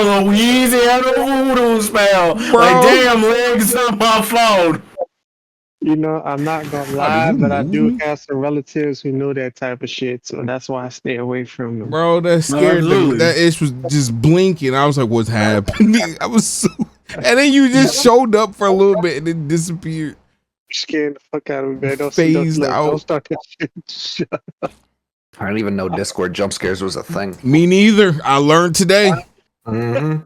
Louisiana voodoo spell. Bro. Like, damn, legs on my phone. You know, I'm not gonna lie, but I do have some relatives who know that type of shit, so that's why I stay away from them. Bro, that scared me. That itch was just blinking. I was like, what's happening? I was so... And then you just showed up for a little bit and then disappeared. Scared the fuck out of me, man. Phased out. Don't start that shit. Shut up. I didn't even know Discord jump scares was a thing. Me neither. I learned today. Mm-hmm.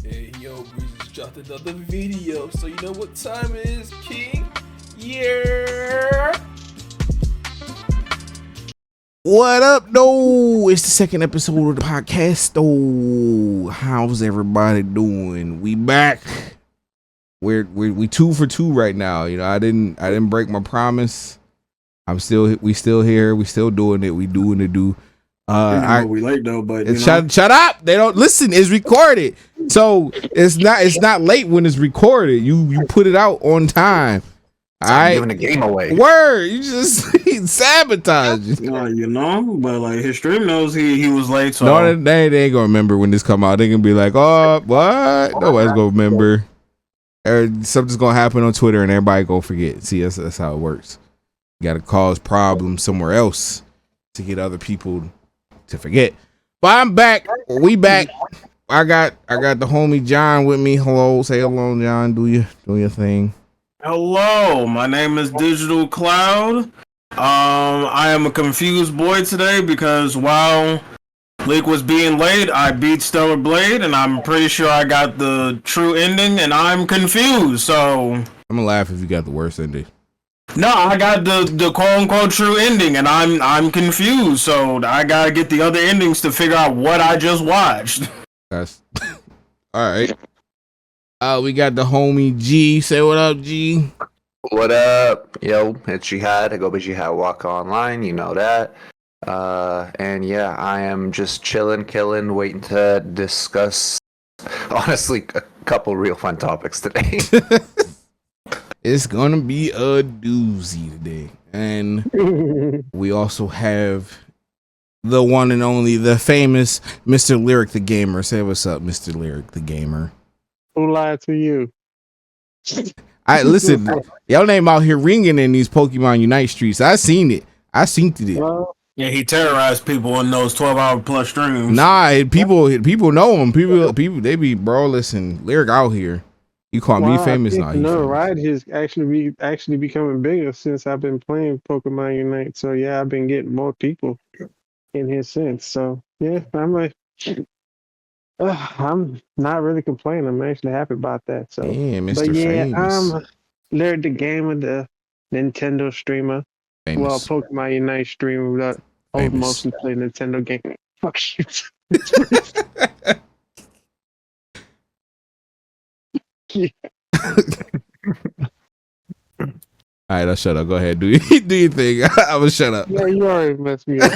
Hey, yo, Breezy just dropped another video, so you know what time it is, King? Yeah! What up, though? It's the second episode of the podcast, though. How's everybody doing? We back. We 2 for 2 right now. You know, I didn't break my promise. We still here. We still doing it. We doing the do. We late though, but shut up. They don't listen. It's recorded, so it's not late when it's recorded. You put it out on time. All right, giving the game away. Word, you just sabotage. You know, but like his stream knows he was late. So no, they ain't gonna remember when this come out. They gonna be like, oh, what? Nobody's gonna remember. Or something's gonna happen on Twitter and everybody gonna forget. See, that's how it works. You gotta cause problems somewhere else to get other people to forget. But I'm back. We back. I got the homie John with me. Hello, say hello, John. Do your thing. Hello, my name is Digital Cloud. I am a confused boy today because while Leak was being late, I beat Stellar Blade, and I'm pretty sure I got the true ending, and I'm confused. So I'm gonna laugh if you got the worst ending. No, I got the quote unquote true ending, and I'm confused. So I gotta get the other endings to figure out what I just watched. That's all right. We got the homie G. Say what up, G. What up? Yo, it's Jihad. I go by Jihad Walk Online. You know that. And yeah, I am just chilling, killing, waiting to discuss, honestly, a couple real fun topics today. It's gonna be a doozy today. And we also have the one and only, the famous Mr. Lyric the Gamer. Say what's up, Mr. Lyric the Gamer. Who lied to you? I listen, y'all name out here ringing in these Pokemon Unite streets. I seen it. Yeah, he terrorized people in those 12-hour plus streams. Nah, people know him. People they be, bro, listen, Lyric out here. You call me famous now. No, right? He's actually becoming bigger since I've been playing Pokemon Unite. So yeah, I've been getting more people in his sense. So yeah, I'm not really complaining. I'm actually happy about that. So yeah, Mr. But yeah, Famous. I'm Lyric the Gamer, the Nintendo streamer. Famous. Well, Pokemon Unite streamer that mostly play Nintendo game. Fuck you. Yeah. All right, I'll shut up. Go ahead. Do your thing. I will shut up. Yeah, you already messed me up.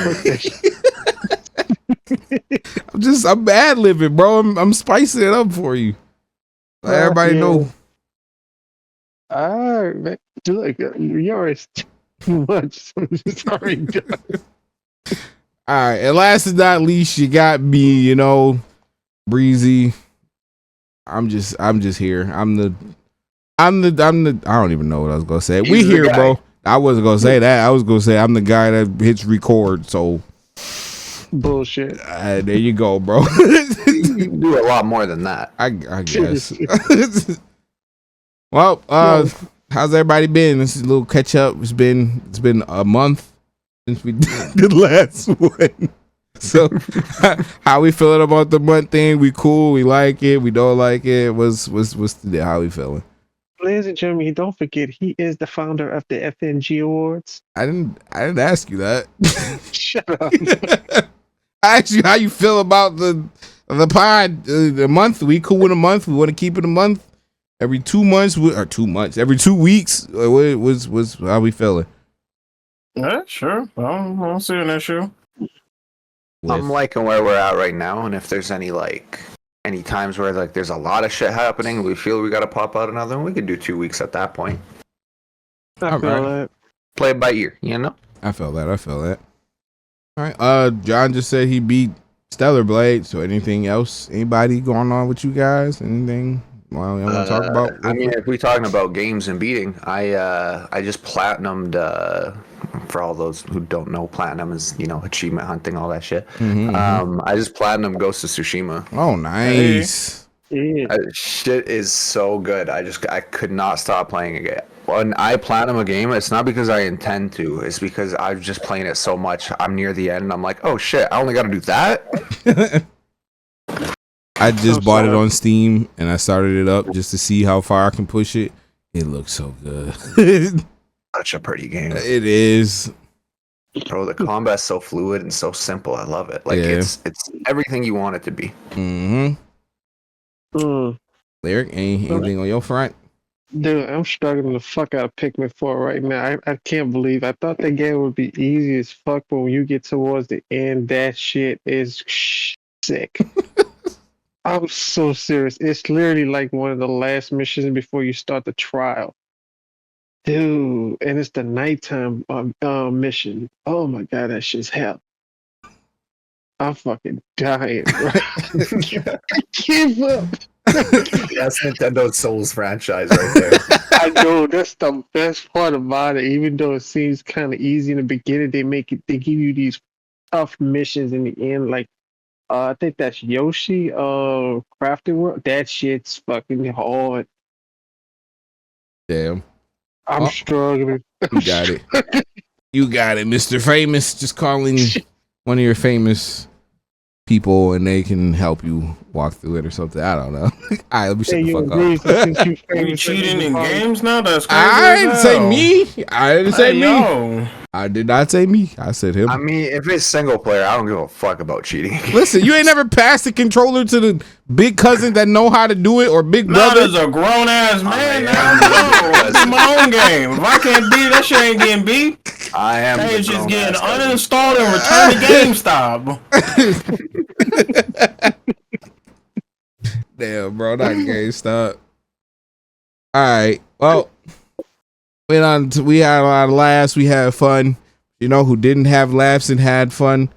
I'm ad-libbing, bro. I'm spicing it up for you. Let everybody know. All right, man. Look, you're already too much. So I'm just already done. All right, and last but not least, you got me, you know, Breezy. I'm just here. I'm the I don't even know what I was gonna say. We here, bro. I wasn't gonna say that. I was gonna say I'm the guy that hits record. So bullshit. There you go, bro. You do a lot more than that. I guess. Well, how's everybody been? This is a little catch up. It's been a month since we did the last one. So how we feeling about the month thing? We cool, we like it, we don't like it. What's how we feeling? Ladies and gentlemen, don't forget he is the founder of the FNG Awards. I didn't ask you that. Shut up. I asked you how you feel about the pod, the month. We cool with a month. We want to keep it a month. Every 2 months or 2 months. Every 2 weeks. What was how we feeling? Yeah, sure. I don't see an issue. I'm liking where we're at right now, and if there's any times where there's a lot of shit happening, we feel we gotta pop out another one, we could do 2 weeks at that point. I feel that. Play it by ear, you know? I feel that. All right. John just said he beat Stellar Blade. So anything else? Anybody going on with you guys? Anything? Well, you want to talk about? I mean, if we're talking about games and beating, I just platinumed. For all those who don't know, platinum is achievement hunting, all that shit. I just platinumed Ghost of Tsushima. Oh, nice. Yeah. Shit is so good. I could not stop playing it. When I platinum a game, it's not because I intend to. It's because I'm just playing it so much. I'm near the end, and I'm like, oh shit, I only got to do that. I just bought it on Steam and I started it up just to see how far I can push it. It looks so good. Such a pretty game. It is. Bro, the combat's so fluid and so simple. I love it. Like it's everything you want it to be. Lyric, anything on your front? Dude, I'm struggling the fuck out of Pikmin 4 right now. I can't believe. I thought the game would be easy as fuck, but when you get towards the end, that shit is sick. I'm so serious. It's literally like one of the last missions before you start the trial. Dude, and it's the nighttime mission. Oh my god, that shit's hell. I'm fucking dying, right? I give up. That's Nintendo's Souls franchise right there. I know that's the best part about it. Even though it seems kind of easy in the beginning, they give you these tough missions in the end. Like I think that's Yoshi, Crafting World. That shit's fucking hard. Damn. I'm struggling. You got it. You got it, Mr. Famous. Just calling one of your famous people and they can help you walk through it or something. I don't know. All right, let me shut the fuck up. You cheating in games now? That's crazy. I didn't say me. I didn't say me. Yo. I did not say me. I said him. I mean, if it's single player, I don't give a fuck about cheating. Listen, you ain't never passed the controller to the big cousin that know how to do it or big Not brother. as a grown ass man. It's my own game. If I can't beat, that shit ain't getting beat. I am. Hey, it's just getting uninstalled and returned to GameStop. Damn, bro, not GameStop. All right, well, we had a lot of laughs. We had fun. You know who didn't have laughs and had fun?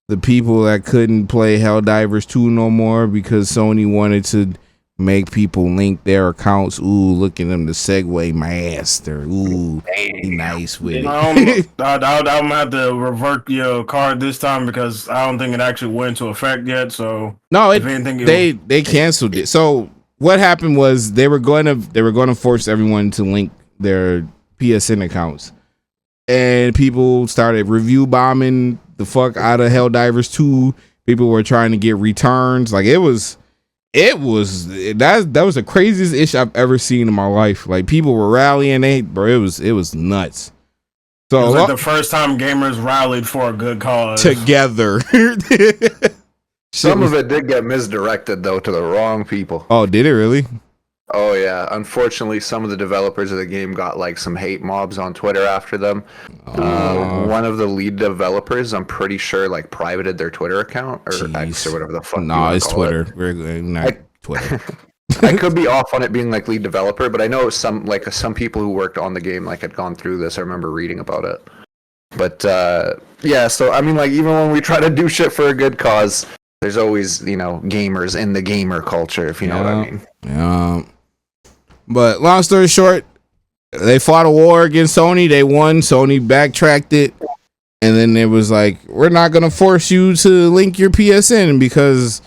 The people that couldn't play Helldivers 2 no more because Sony wanted to make people link their accounts. Ooh, look at them, the Segway master. Ooh, be nice with it. I'm gonna have to revert your card this time because I don't think it actually went into effect yet. So no, they canceled it. So what happened was they were going to force everyone to link their PSN accounts, and people started review bombing the fuck out of Helldivers 2. People were trying to get returns. Like that was the craziest issue I've ever seen in my life. Like people were rallying, it was nuts. So it was like the first time gamers rallied for a good cause together. Some of it did get misdirected though to the wrong people. Oh, did it really? Oh yeah, unfortunately some of the developers of the game got like some hate mobs on Twitter after them. One of the lead developers, I'm pretty sure, like privated their Twitter account or X or whatever the fuck. No, it's Twitter. Twitter. I could be off on it being like lead developer, but I know some people who worked on the game like had gone through this. I remember reading about it. But yeah, so I mean, like even when we try to do shit for a good cause, there's always gamers in the gamer culture, if you know what I mean. Yeah. But long story short, they fought a war against Sony. They won. Sony backtracked it. And then it was like, we're not going to force you to link your PSN because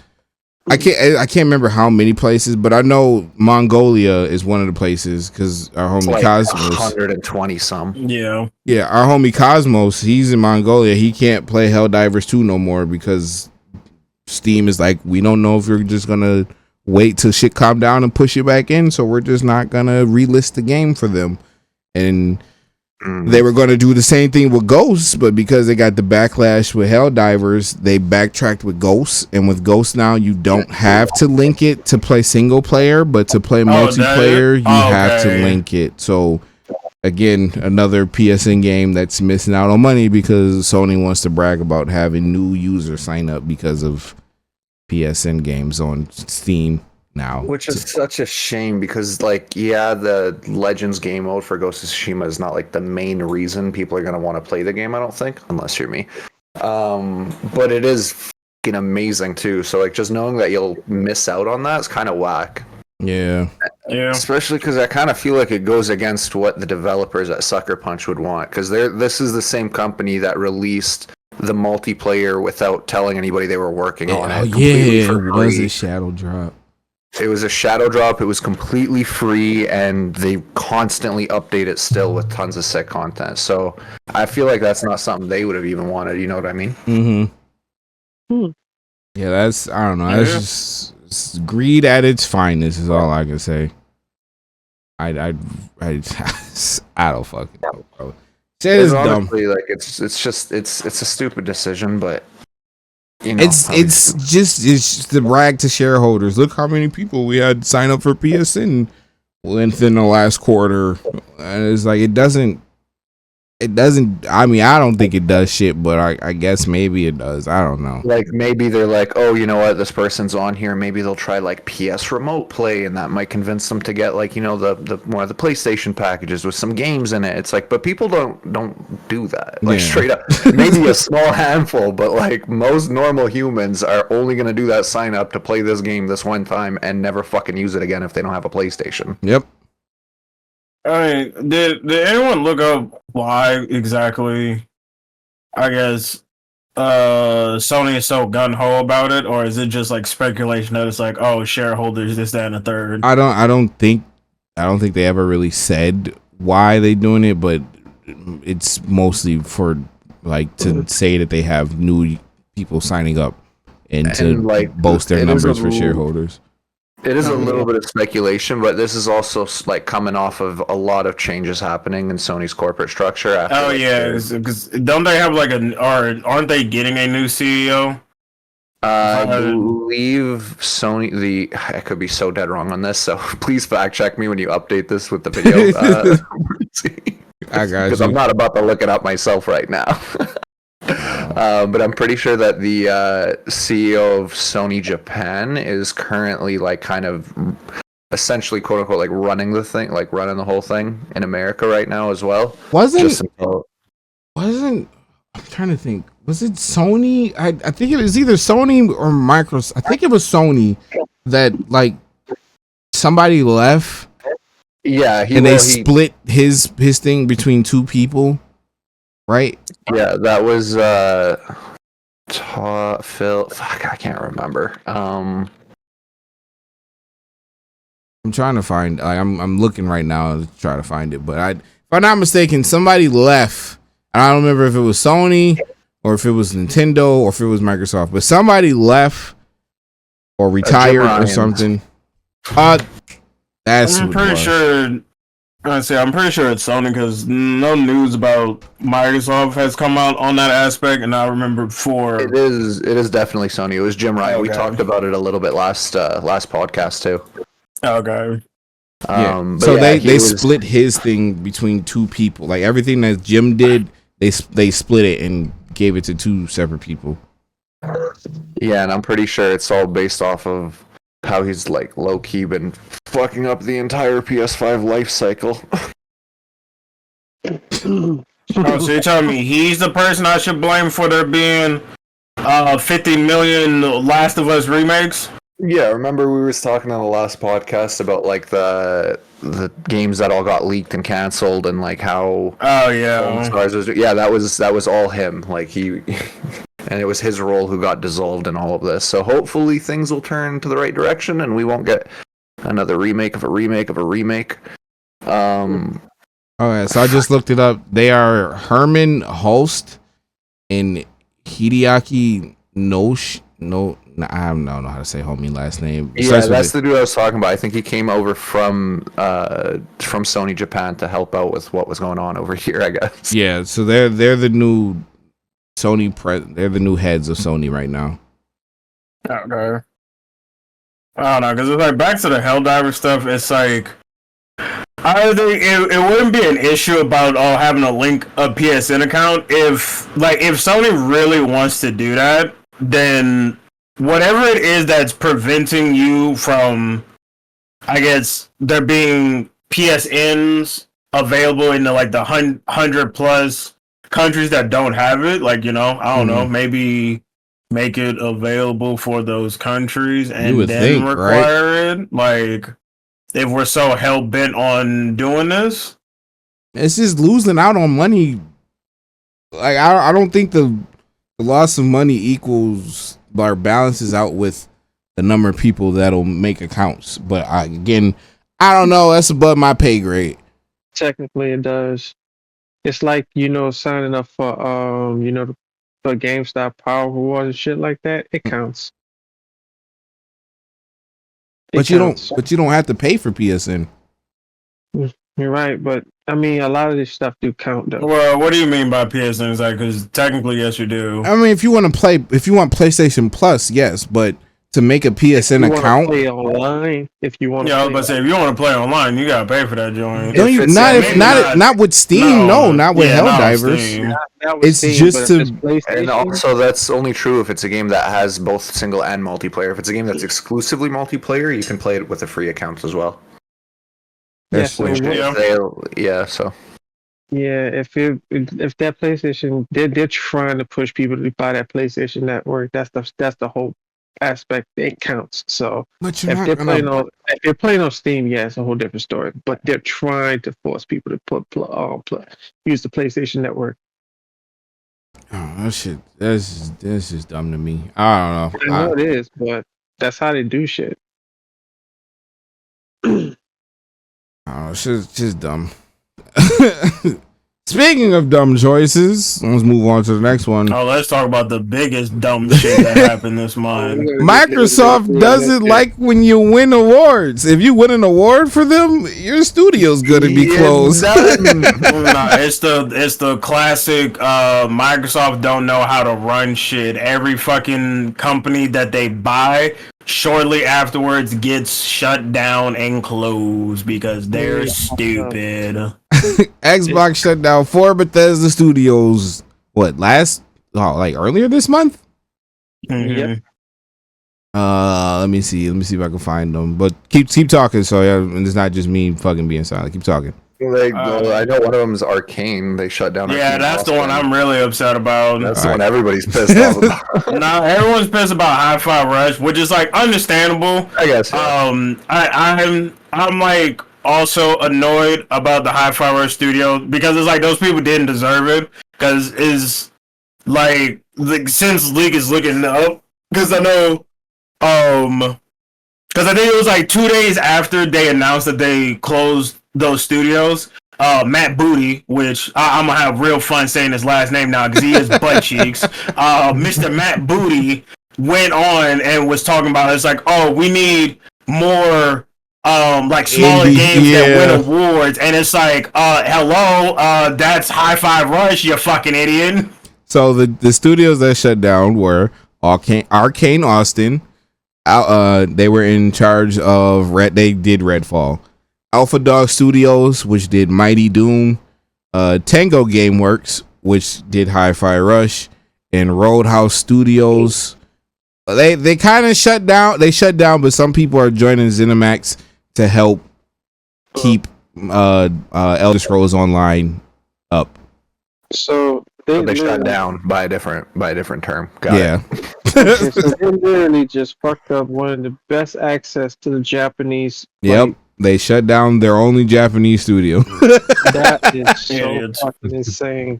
I can't remember how many places, but I know Mongolia is one of the places because our homie like Cosmos. 120 some. Yeah. Yeah, our homie Cosmos, he's in Mongolia. He can't play Helldivers 2 no more because Steam is like, we don't know if you're just going to wait till shit calm down and push it back in, so we're just not gonna relist the game for them. And they were gonna do the same thing with Ghosts, but because they got the backlash with Helldivers, they backtracked with Ghosts. And with Ghosts now, you don't have to link it to play single player, but to play multiplayer, you have to link it. So again, another PSN game that's missing out on money because Sony wants to brag about having new users sign up because of PSN games on Steam now, which is such a shame because like the Legends game mode for Ghost of Tsushima is not like the main reason people are going to want to play the game, I don't think, unless you're me, but it is fucking amazing too. So like, just knowing that you'll miss out on that is kind of whack. Yeah. Especially because I kind of feel like it goes against what the developers at Sucker Punch would want. Because this is the same company that released the multiplayer without telling anybody they were working on it. Oh yeah, it was a shadow drop. It was a shadow drop. It was completely free, and they constantly update it still with tons of sick content. So I feel like that's not something they would have even wanted. You know what I mean? Mm-hmm. Yeah, that's, I don't know. That's just it's greed at its finest. Is all I can say. I don't fucking know, bro. It's honestly dumb. Like it's a stupid decision, but. You know, it's just the brag to shareholders. Look how many people we had sign up for PSN within the last quarter, and it's like it doesn't. I mean, I don't think it does shit, but I guess maybe it does. I don't know. Like maybe they're like, oh, you know what, this person's on here. Maybe they'll try like PS Remote Play, and that might convince them to get like, you know, the one of the PlayStation packages with some games in it. It's like, but people don't do that. Like straight up, maybe a small handful, but like most normal humans are only gonna do that sign up to play this game this one time and never fucking use it again if they don't have a PlayStation. Yep. I mean, did anyone look up why exactly, I guess, Sony is so gung-ho about it, or is it just like speculation that it's like, oh, shareholders, this, that, and the third? I don't think they ever really said why they doing it, but it's mostly for like to say that they have new people signing up and to like boast their numbers for shareholders. It is a little bit of speculation, but this is also like coming off of a lot of changes happening in Sony's corporate structure. After, because don't they have like aren't they getting a new CEO? I believe Sony. I could be so dead wrong on this, so please fact check me when you update this with the video. I got you. Because I'm not about to look it up myself right now. But I'm pretty sure that the CEO of Sony Japan is currently like kind of essentially quote unquote like running the thing, like running the whole thing in America right now as well. I'm trying to think. Was it Sony? I think it was either Sony or Microsoft. I think it was Sony that like somebody left. Yeah, they split his thing between two people. Right? Yeah, that was Phil. Fuck, I can't remember. I'm trying to find. Like, I'm looking right now to try to find it, but if I'm not mistaken, somebody left. I don't remember if it was Sony or if it was Nintendo or if it was Microsoft, but somebody left or retired or something. That's I'm pretty sure. I'm pretty sure it's Sony because no news about Microsoft has come out on that aspect, and I remember before. It is definitely Sony. It was Jim Ryan. Okay. We talked about it a little bit last podcast too. Okay. So they split his thing between two people. Like everything that Jim did, they split it and gave it to two separate people. Yeah, and I'm pretty sure it's all based off of how he's like low key been fucking up the entire PS5 life cycle. So you're telling me he's the person I should blame for there being 50 million Last of Us remakes? Yeah, remember we was talking on the last podcast about like the games that all got leaked and canceled and like how that was all him. Like he and it was his role who got dissolved in all of this. So hopefully things will turn to the right direction and we won't get another remake of a remake of a remake. Alright, so I just looked it up. They are Herman Holst and Hideaki I don't know how to say homie last name. Yeah, that's the dude I was talking about. I think he came over from Sony Japan to help out with what was going on over here, I guess. Yeah, so they're the new Sony they're the new heads of Sony right now. Okay. I don't know, because it's like back to the Helldiver stuff. It's like I think it wouldn't be an issue about having a link a PSN account if Sony really wants to do that, then whatever it is that's preventing you from, I guess, there being PSNs available in the 100 plus countries that don't have it, like, you know, I don't know, maybe make it available for those countries You and would then think, right? require it? Like, if we're so hell bent on doing this, It's just losing out on money. Like I don't think the loss of money equals or balances out with the number of people that'll make accounts. But I don't know. That's above my pay grade. Technically, it does. It's like, signing up for for GameStop Power Rewards and shit like that. It counts. But you don't have to pay for PSN. You're right, but I mean, a lot of this stuff do count though. well, what do you mean by PSN? Is that because technically, yes, you do. I mean, if you want PlayStation Plus, yes, but to make a PSN You account, play online. If you want to, Yeah, I was about to say, if you want to play online, you gotta pay for that joint. don't you, not with Steam, not with Helldivers. Steam. It's just to- And also, that's only true if it's a game that has both single and multiplayer. If it's a game that's exclusively multiplayer, you can play it with a free account as well. Yeah, That's so Yeah. So yeah, if that PlayStation, they're trying to push people to buy that PlayStation Network. That's the whole aspect. It counts. So But you're if not they're gonna. playing on Steam, yeah, it's a whole different story. But they're trying to force people to use the PlayStation Network. Oh, that shit. That's just dumb to me. I don't I know. know it is, but that's how they do shit. I don't know. Shit's just dumb. Speaking of dumb choices, let's move on to the next one. Oh, let's talk about the biggest dumb shit that happened this month. Microsoft doesn't like when you win awards. If you win an award for them, your studio's gonna be closed. Nah, it's the classic. Microsoft don't know how to run shit. Every fucking company that they buy shortly afterwards gets shut down and closed because they're stupid. Xbox shut down 4 Bethesda studios. What earlier this month? Yep. Let me see if I can find them. But keep talking. So yeah, and it's not just me fucking being silent. Keep talking. I know one of them is Arcane. They shut down. Yeah, Arcane that's the one I'm really upset about. That's the one everybody's pissed off about. Nah, everyone's pissed about Hi-Fi Rush, which is like understandable. I guess. I'm like also annoyed about the Hi-Fi Rush studio because it's like those people didn't deserve it because is like since League is looking up because I know because I think it was like 2 days after they announced that they closed those studios. Matt Booty, which I'm gonna have real fun saying his last name now because he is butt cheeks. Mr. Matt Booty went on and was talking about it's like, oh, we need more like smaller games that win awards, and it's like, hello, that's Hi-Fi Rush, you fucking idiot. So the studios that shut down were Arcane Austin. They were in charge of They did Redfall. Alpha Dog Studios, which did Mighty Doom. Tango Gameworks, which did Hi-Fi Rush, and Roadhouse Studios. They kind of shut down. They shut down, but some people are joining ZeniMax to help keep Elder Scrolls Online up. So they shut down by a different term. Got it. So they literally just fucked up one of the best access to the Japanese. Yep. They shut down their only Japanese studio. That is so fucking insane.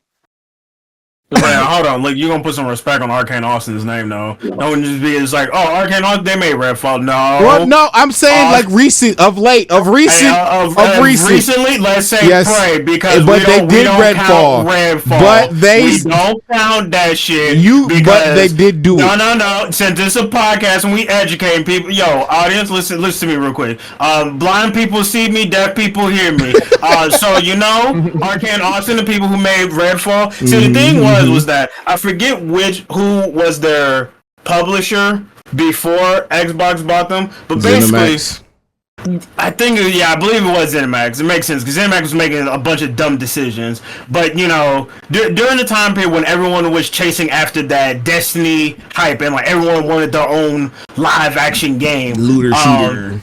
Man, hold on, look, you gonna put some respect on Arcane Austin's name, though. No one just be it's like, oh, Arcane Austin, they made Redfall. No, well, no, I'm saying like recently, let's say Prey because but they did Redfall. But we don't count that shit. But they did do it. No. Since this is a podcast and we educate people, yo, audience, listen to me real quick. Blind people see me, deaf people hear me. So Arcane Austin, the people who made Redfall. See, the thing was that I forget who was their publisher before Xbox bought them, but basically ZeniMax. I believe it was ZeniMax. It makes sense because ZeniMax was making a bunch of dumb decisions. But during the time period when everyone was chasing after that Destiny hype and like everyone wanted their own live action game, looter shooter.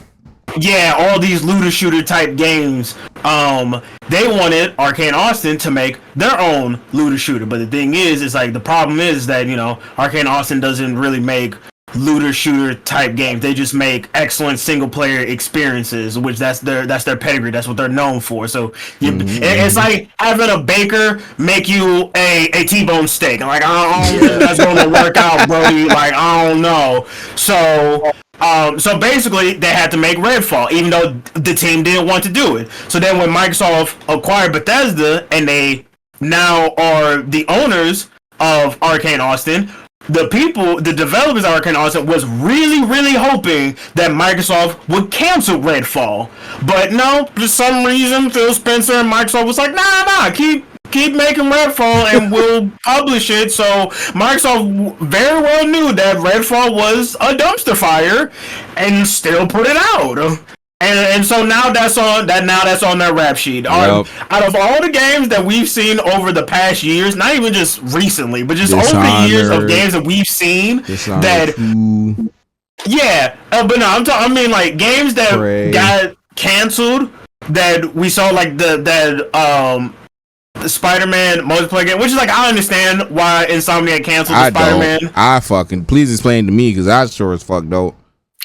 yeah, all these looter shooter type games. They wanted Arcane Austin to make their own looter shooter, but the thing is, it's like the problem is that Arcane Austin doesn't really make looter shooter type games. They just make excellent single player experiences, which that's their pedigree. That's what they're known for. So it's like having a baker make you a T-bone steak. Like I don't think that's gonna work out, Brody. Like I don't know. So basically, they had to make Redfall, even though the team didn't want to do it. So then when Microsoft acquired Bethesda, and they now are the owners of Arcane Austin, the developers of Arcane Austin was really, really hoping that Microsoft would cancel Redfall. But no, for some reason, Phil Spencer and Microsoft was like, nah, keep making Redfall and we'll publish it. So Microsoft very well knew that Redfall was a dumpster fire and still put it out. And so now that's on their rap sheet. Yep. Out of all the games that we've seen over the past years, not even just recently, but just over the years of games that we've seen that, but no, I mean like games that got canceled that we saw, like the Spider-Man multiplayer game, which is like I understand why Insomniac canceled the Spider-Man. I fucking please explain to me because I sure as fuck don't.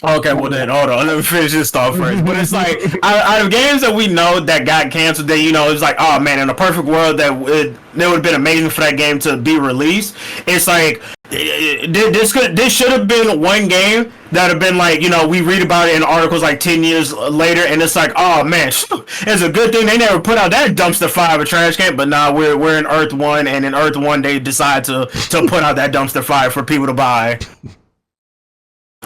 Okay, well then, hold on. Let me finish this thought first. But it's like, out of games that we know that got canceled, that it's like, oh man, in a perfect world, that it would have been amazing for that game to be released. It's like, this should have been one game that have been like, we read about it in articles like 10 years later, and it's like, oh man, it's a good thing they never put out that dumpster fire of a trash can. But nah, we're in Earth 1, and in Earth 1 they decide to put out that dumpster fire for people to buy.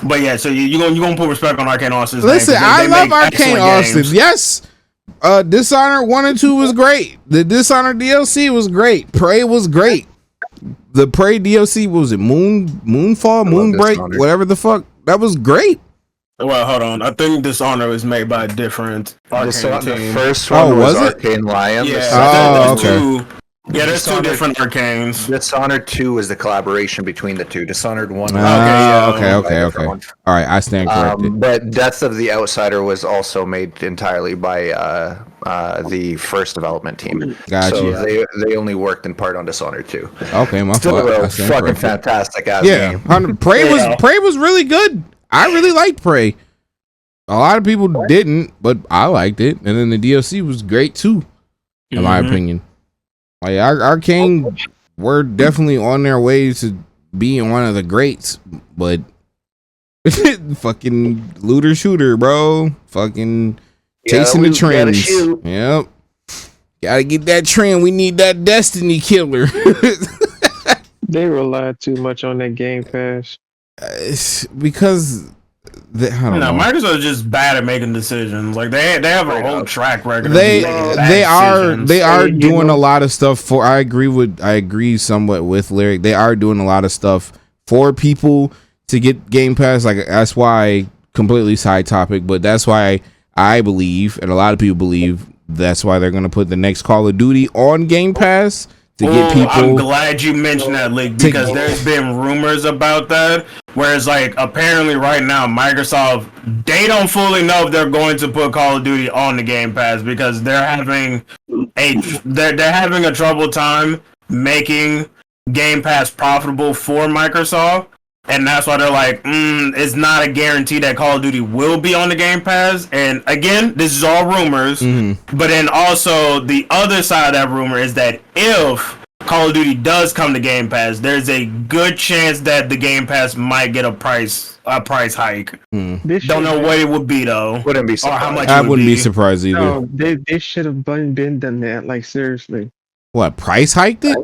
But yeah, so you're gonna put respect on Arcane Austin's name. Listen, I love Arcane Austin. Yes, Dishonored 1 and 2 was great. The Dishonored DLC was great. Prey was great. The Prey DLC, what was it? Moonbreak, whatever the fuck. That was great. Well, hold on. I think Dishonored was made by a different Arcane team. The first one was Arcane Lion. Yeah, okay. There's two different Arcanes. Dishonored 2 was the collaboration between the two. Dishonored 1. Okay. All right, I stand corrected. But Death of the Outsider was also made entirely by the first development team. Gotcha. So they only worked in part on Dishonored 2. Okay, my Still fault. a fucking fantastic ass game. Prey was really good. I really liked Prey. A lot of people didn't, but I liked it. And then the DLC was great too, in my opinion. Like Arcane were definitely on their way to being one of the greats, but fucking looter shooter, bro. Fucking chasing the trends. Yep. Gotta get that trend. We need that Destiny killer. They rely too much on that Game Pass. Because Microsoft is just bad at making decisions. Like they have a whole track record. They are doing a lot of stuff for. I agree somewhat with Lyric. They are doing a lot of stuff for people to get Game Pass. Like that's why, completely side topic, but that's why I believe, and a lot of people believe, that's why they're gonna put the next Call of Duty on Game Pass. To get people. I'm glad you mentioned that, League, because there's been rumors about that. Whereas, like, apparently right now, Microsoft, they don't fully know if they're going to put Call of Duty on the Game Pass because they're having a trouble time making Game Pass profitable for Microsoft. And that's why they're like, it's not a guarantee that Call of Duty will be on the Game Pass. And again, this is all rumors. But then also the other side of that rumor is that if Call of Duty does come to Game Pass, there's a good chance that the Game Pass might get a price hike. Don't know what it would be though. Wouldn't be surprised. Or how much I wouldn't be surprised either. No, they should have been done that. Like seriously. What, price hiked it?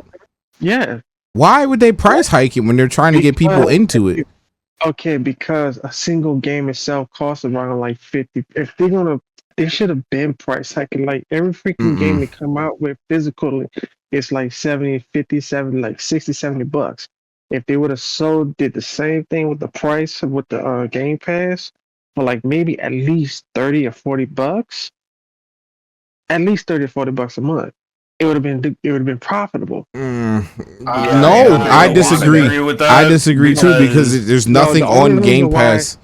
Yeah. Why would they price hike it when they're trying to get people into it? Okay, because a single game itself costs around like 50. If they should have been price hiking. Like every freaking game they come out with physically, it's like 70, 50, 70, like 60, 70 bucks. If they would have did the same thing with the price with the Game Pass for like maybe at least 30 or 40 bucks, at least 30 or 40 bucks a month. It would have been profitable. I disagree. I disagree too because there's nothing on Game Pass.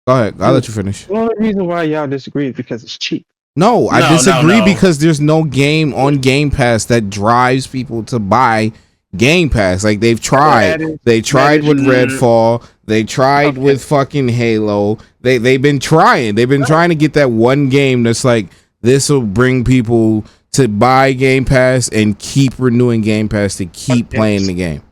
Go ahead. I'll let you finish. The only reason why y'all disagree is because it's cheap. No, I No, disagree no. because there's no game on Game Pass that drives people to buy Game Pass. Like they've tried. They tried with Redfall. They tried with fucking Halo. They've been trying. They've been trying to get that one game that's like, this will bring people to buy Game Pass and keep renewing Game Pass to keep playing the game.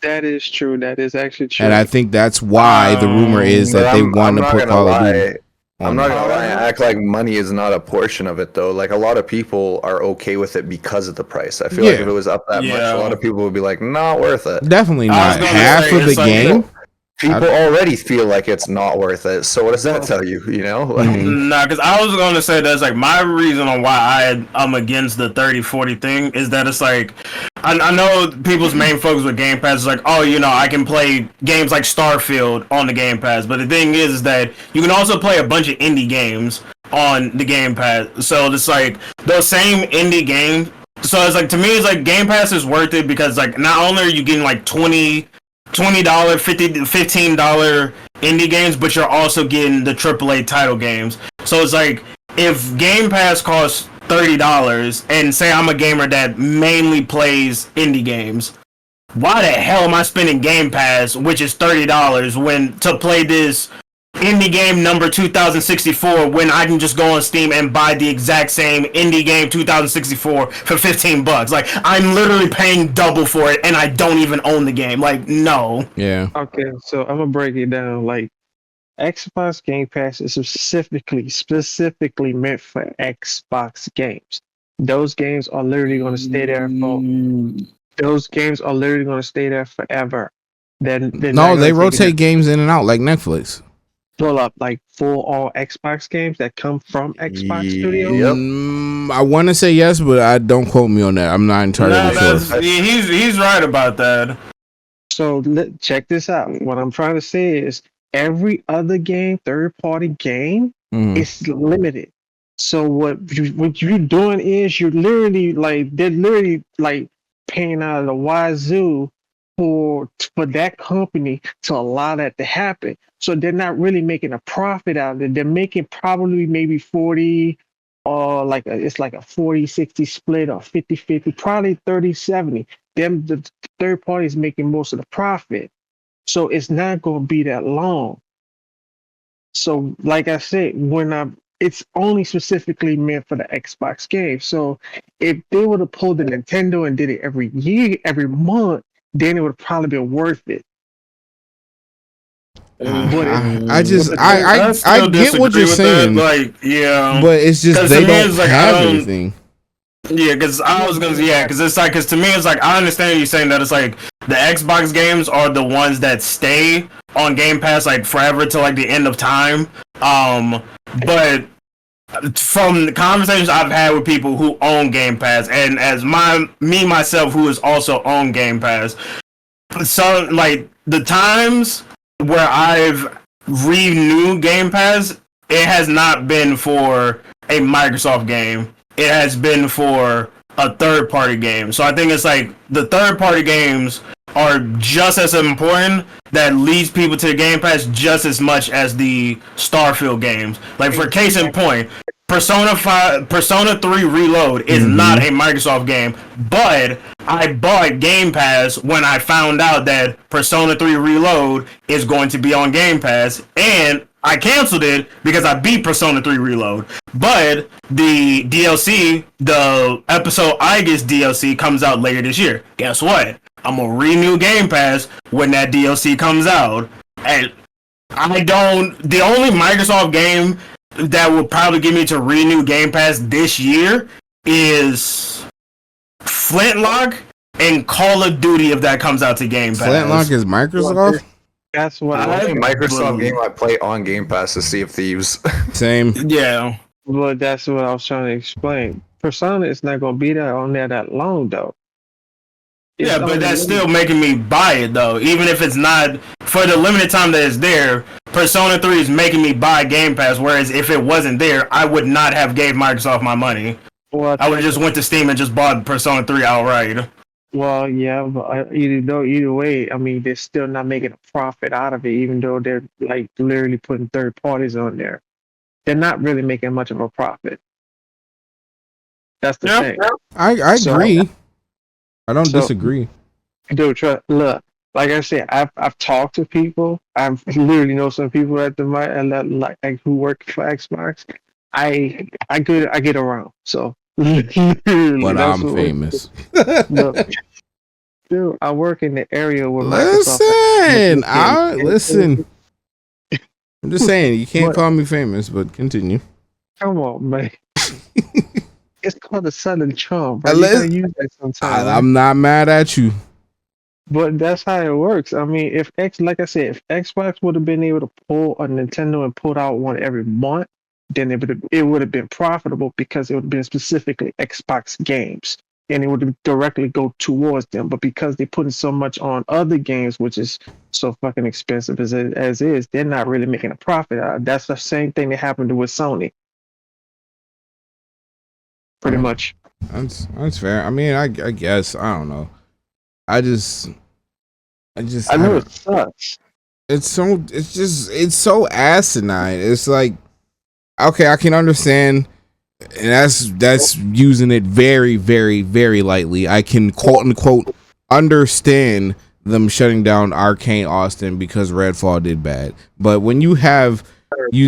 That is true. That is actually true. And I think that's why the rumor is that they want to put Call of Duty. I'm not gonna lie, act like money is not a portion of it though. Like a lot of people are okay with it because of the price. I feel like if it was up that much, a lot of people would be like, not worth it. Definitely not. Half of the game. People already feel like it's not worth it. So what does that tell you? You know? Nah, because I was going to say that's like my reason on why I'm against the 30-40 thing is that it's like I know people's main focus with Game Pass is like, oh, you know, I can play games like Starfield on the Game Pass, but the thing is that you can also play a bunch of indie games on the Game Pass. So it's like those same indie games. So it's like, to me, it's like Game Pass is worth it because like not only are you getting like $20, $15 indie games, but you're also getting the AAA title games. So it's like, if Game Pass costs $30, and say I'm a gamer that mainly plays indie games, why the hell am I spending Game Pass, which is $30, when to play this indie game number 2064 when I can just go on Steam and buy the exact same indie game 2064 for $15? Like, I'm literally paying double for it and I don't even own the game. Like, no. Yeah. Okay, so I'm gonna break it down. Like, Xbox Game Pass is specifically meant for Xbox games. Those games are literally gonna stay there for. Those games are literally gonna stay there forever. No, they rotate games in and out like Netflix. Pull up like full all Xbox games that come from Xbox Studios. I want to say yes, but I don't quote me on that. I'm not entirely sure. He's right about that. So check this out. What I'm trying to say is every other game, third-party game, is limited. So what you're doing is they're literally like paying out of the wazoo for that company to allow that to happen. So they're not really making a profit out of it. They're making probably maybe 40 or it's like a 40-60 split or 50-50, probably 30-70. The third party is making most of the profit. So it's not going to be that long. So like I said, it's only specifically meant for the Xbox game. So if they would have pulled the Nintendo and did it every year, every month, then it would probably be worth it. I get what you're saying. Like, yeah, but it's just they don't have anything. Yeah, because because to me it's like, I understand you saying that it's like the Xbox games are the ones that stay on Game Pass like forever till like the end of time. But from the conversations I've had with people who own Game Pass, and as myself who is also on Game Pass, so like the times where I've renewed Game Pass, it has not been for a Microsoft game. It has been for a third-party game. So I think it's like the third-party games are just as important, that leads people to the Game Pass just as much as the Starfield games. Like, for case in point, Persona 3 Reload is not a Microsoft game, but I bought Game Pass when I found out that Persona 3 Reload is going to be on Game Pass, and I canceled it because I beat Persona 3 Reload. But the DLC, the episode Aegis DLC, comes out later this year. Guess what? I'm gonna renew Game Pass when that DLC comes out. And the only Microsoft game that will probably get me to renew Game Pass this year is Flintlock and Call of Duty if that comes out to Game Pass. Flintlock is Microsoft? That's what the only Microsoft game I play on Game Pass is Sea of Thieves. Same. Yeah. Well, that's what I was trying to explain. Persona is not going to be there on there that long, though. Yeah, but that's still making me buy it, though. Even if it's not for the limited time that it's there, Persona 3 is making me buy Game Pass, whereas if it wasn't there, I would not have gave Microsoft my money. Well, I would have just went to Steam and just bought Persona 3 outright. Well, yeah, but either way, I mean, they're still not making a profit out of it, even though they're like literally putting third parties on there. They're not really making much of a profit. That's the Yeah. thing. I So, agree. I don't so, disagree. dude, look, like I said, I've talked to people. I've literally know some people at the like who work for Xbox. I get around. So literally, But that's I'm what. famous. Look, dude, I work in the area where Microsoft. Listen. I'm just saying, you can't But call me famous, but continue. come on, man. It's called the Southern Charm, bro. You gotta use that sometime, right? I'm not mad at you. But that's how it works. I mean, like I said, if Xbox would have been able to pull a Nintendo and put out one every month, then it would have been profitable because it would have been specifically Xbox games, and it would directly go towards them. But because they're putting so much on other games, which is so fucking expensive as is, they're not really making a profit. That's the same thing that happened with Sony, pretty much. That's fair. I mean, I guess I don't know. I know It sucks. it's so asinine. It's like, okay, I can understand, and that's using it very, very, very lightly. I can quote unquote understand them shutting down Arcane Austin because Redfall did bad. But when you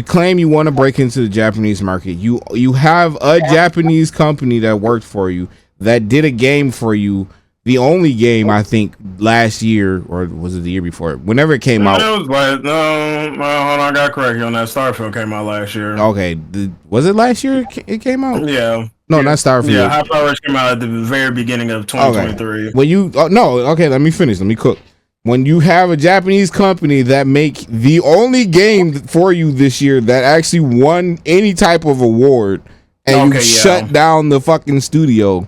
claim you want to break into the Japanese market, you have a Japanese company that worked for you, that did a game for you. The only game, I think, last year, or was it the year before, whenever it came out. It was like, no, hold on, I got correct on that. Starfield came out last year. Okay, was it last year it came out? Yeah. No, not Starfield. Yeah, High Power came out at the very beginning of 2023. Okay. Let me cook. When you have a Japanese company that make the only game for you this year that actually won any type of award, and you shut down the fucking studio,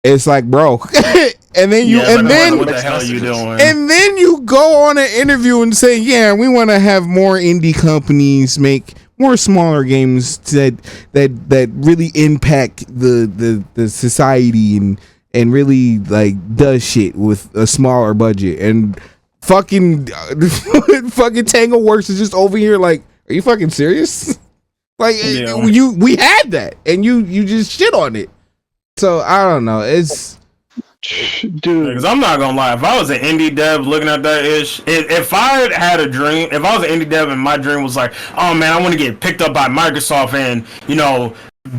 it's like, bro. And then what the hell are you doing? And then you go on an interview and say, yeah, we want to have more indie companies make more smaller games that really impact the society and really like does shit with a smaller budget. And fucking Tango Works is just over here like, are you fucking serious? Like, we had that and you just shit on it. So I don't know. It's, dude, because I'm not gonna lie, if I was an indie dev looking at that ish, if I had a dream, if I was an indie dev and my dream was like, oh man, I want to get picked up by Microsoft and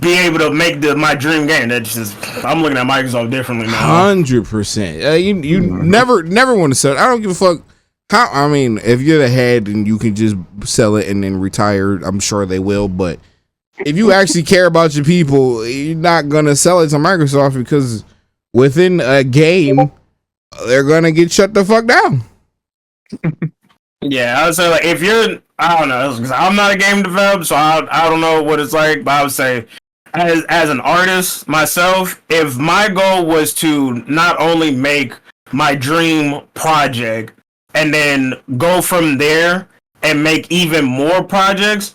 be able to make my dream game, that's just, I'm looking at Microsoft differently now. 100%. You never want to sell it. I don't give a fuck. I mean, if you're the head and you can just sell it and then retire, I'm sure they will. But if you actually care about your people, you're not gonna sell it to Microsoft, because within a game, they're gonna get shut the fuck down. Yeah, I would say, like, if you're, I don't know, because I'm not a game developer, so I don't know what it's like, but I would say, as an artist myself, if my goal was to not only make my dream project and then go from there and make even more projects,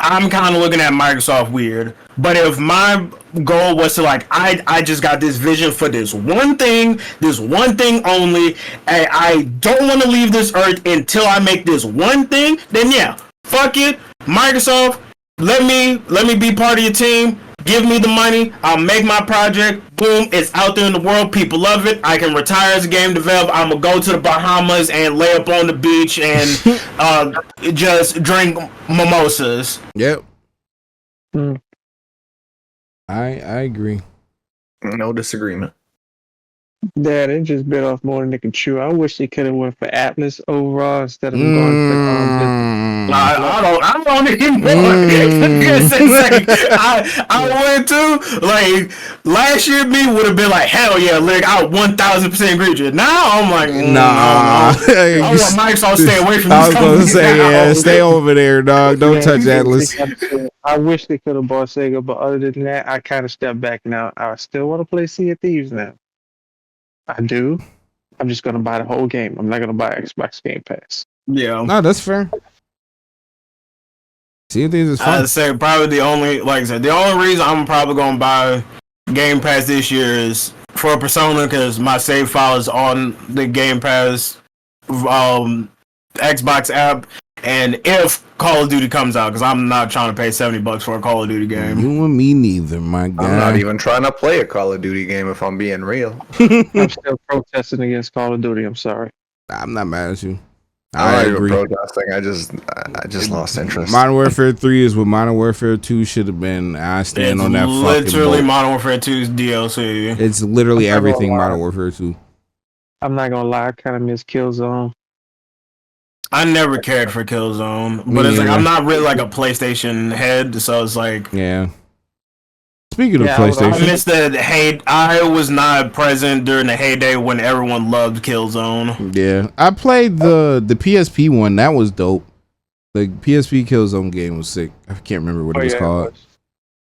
I'm kind of looking at Microsoft weird. But if my goal was to, like, I just got this vision for this one thing only, and I don't want to leave this earth until I make this one thing, then yeah, fuck it, Microsoft, let me be part of your team. Give me the money. I'll make my project. Boom, it's out there in the world. People love it. I can retire as a game developer. I'm gonna go to the Bahamas and lay up on the beach and just drink mimosas. Yep. I agree. No disagreement. Yeah, they just bit off more than they can chew. I wish they could have went for Atlas overall instead of going for I don't anymore. I went to, like, last year me would have been like, hell yeah, like, I 1000% agree with you. Now I'm like, nah. I want Microsoft to stay away from this. I was gonna say, yeah, stay over there, dog. Don't touch Atlas. I wish they could have bought Sega, but other than that, I kind of stepped back now. I still want to play Sea of Thieves now. I do. I'm just gonna buy the whole game. I'm not gonna buy Xbox Game Pass. Yeah. No, that's fair. Sea of Thieves is fun. I'd say probably the only reason I'm probably gonna buy Game Pass this year is for Persona because my save file is on the Game Pass Xbox app. And if Call of Duty comes out, because I'm not trying to pay $70 for a Call of Duty game. You and me neither, my guy. I'm not even trying to play a Call of Duty game if I'm being real. I'm still protesting against Call of Duty. I'm sorry. I'm not mad at you. I'm I not agree. even protesting. I just lost interest. Modern Warfare 3 is what Modern Warfare 2 should have been. I stand on that fucking literally boat. Modern Warfare 2's DLC. It's literally I'm not gonna everything lie. Modern Warfare 2. I'm not gonna lie. I kind of miss Killzone. I never cared for Killzone, Me but it's like neither. I'm not really like a PlayStation head, so it's like Yeah. Speaking of Yeah, I was- I PlayStation, missed the I was not present during the heyday when everyone loved Killzone. yeah, I played the PSP one. That was dope. The PSP Killzone game was sick. I can't remember what it was called,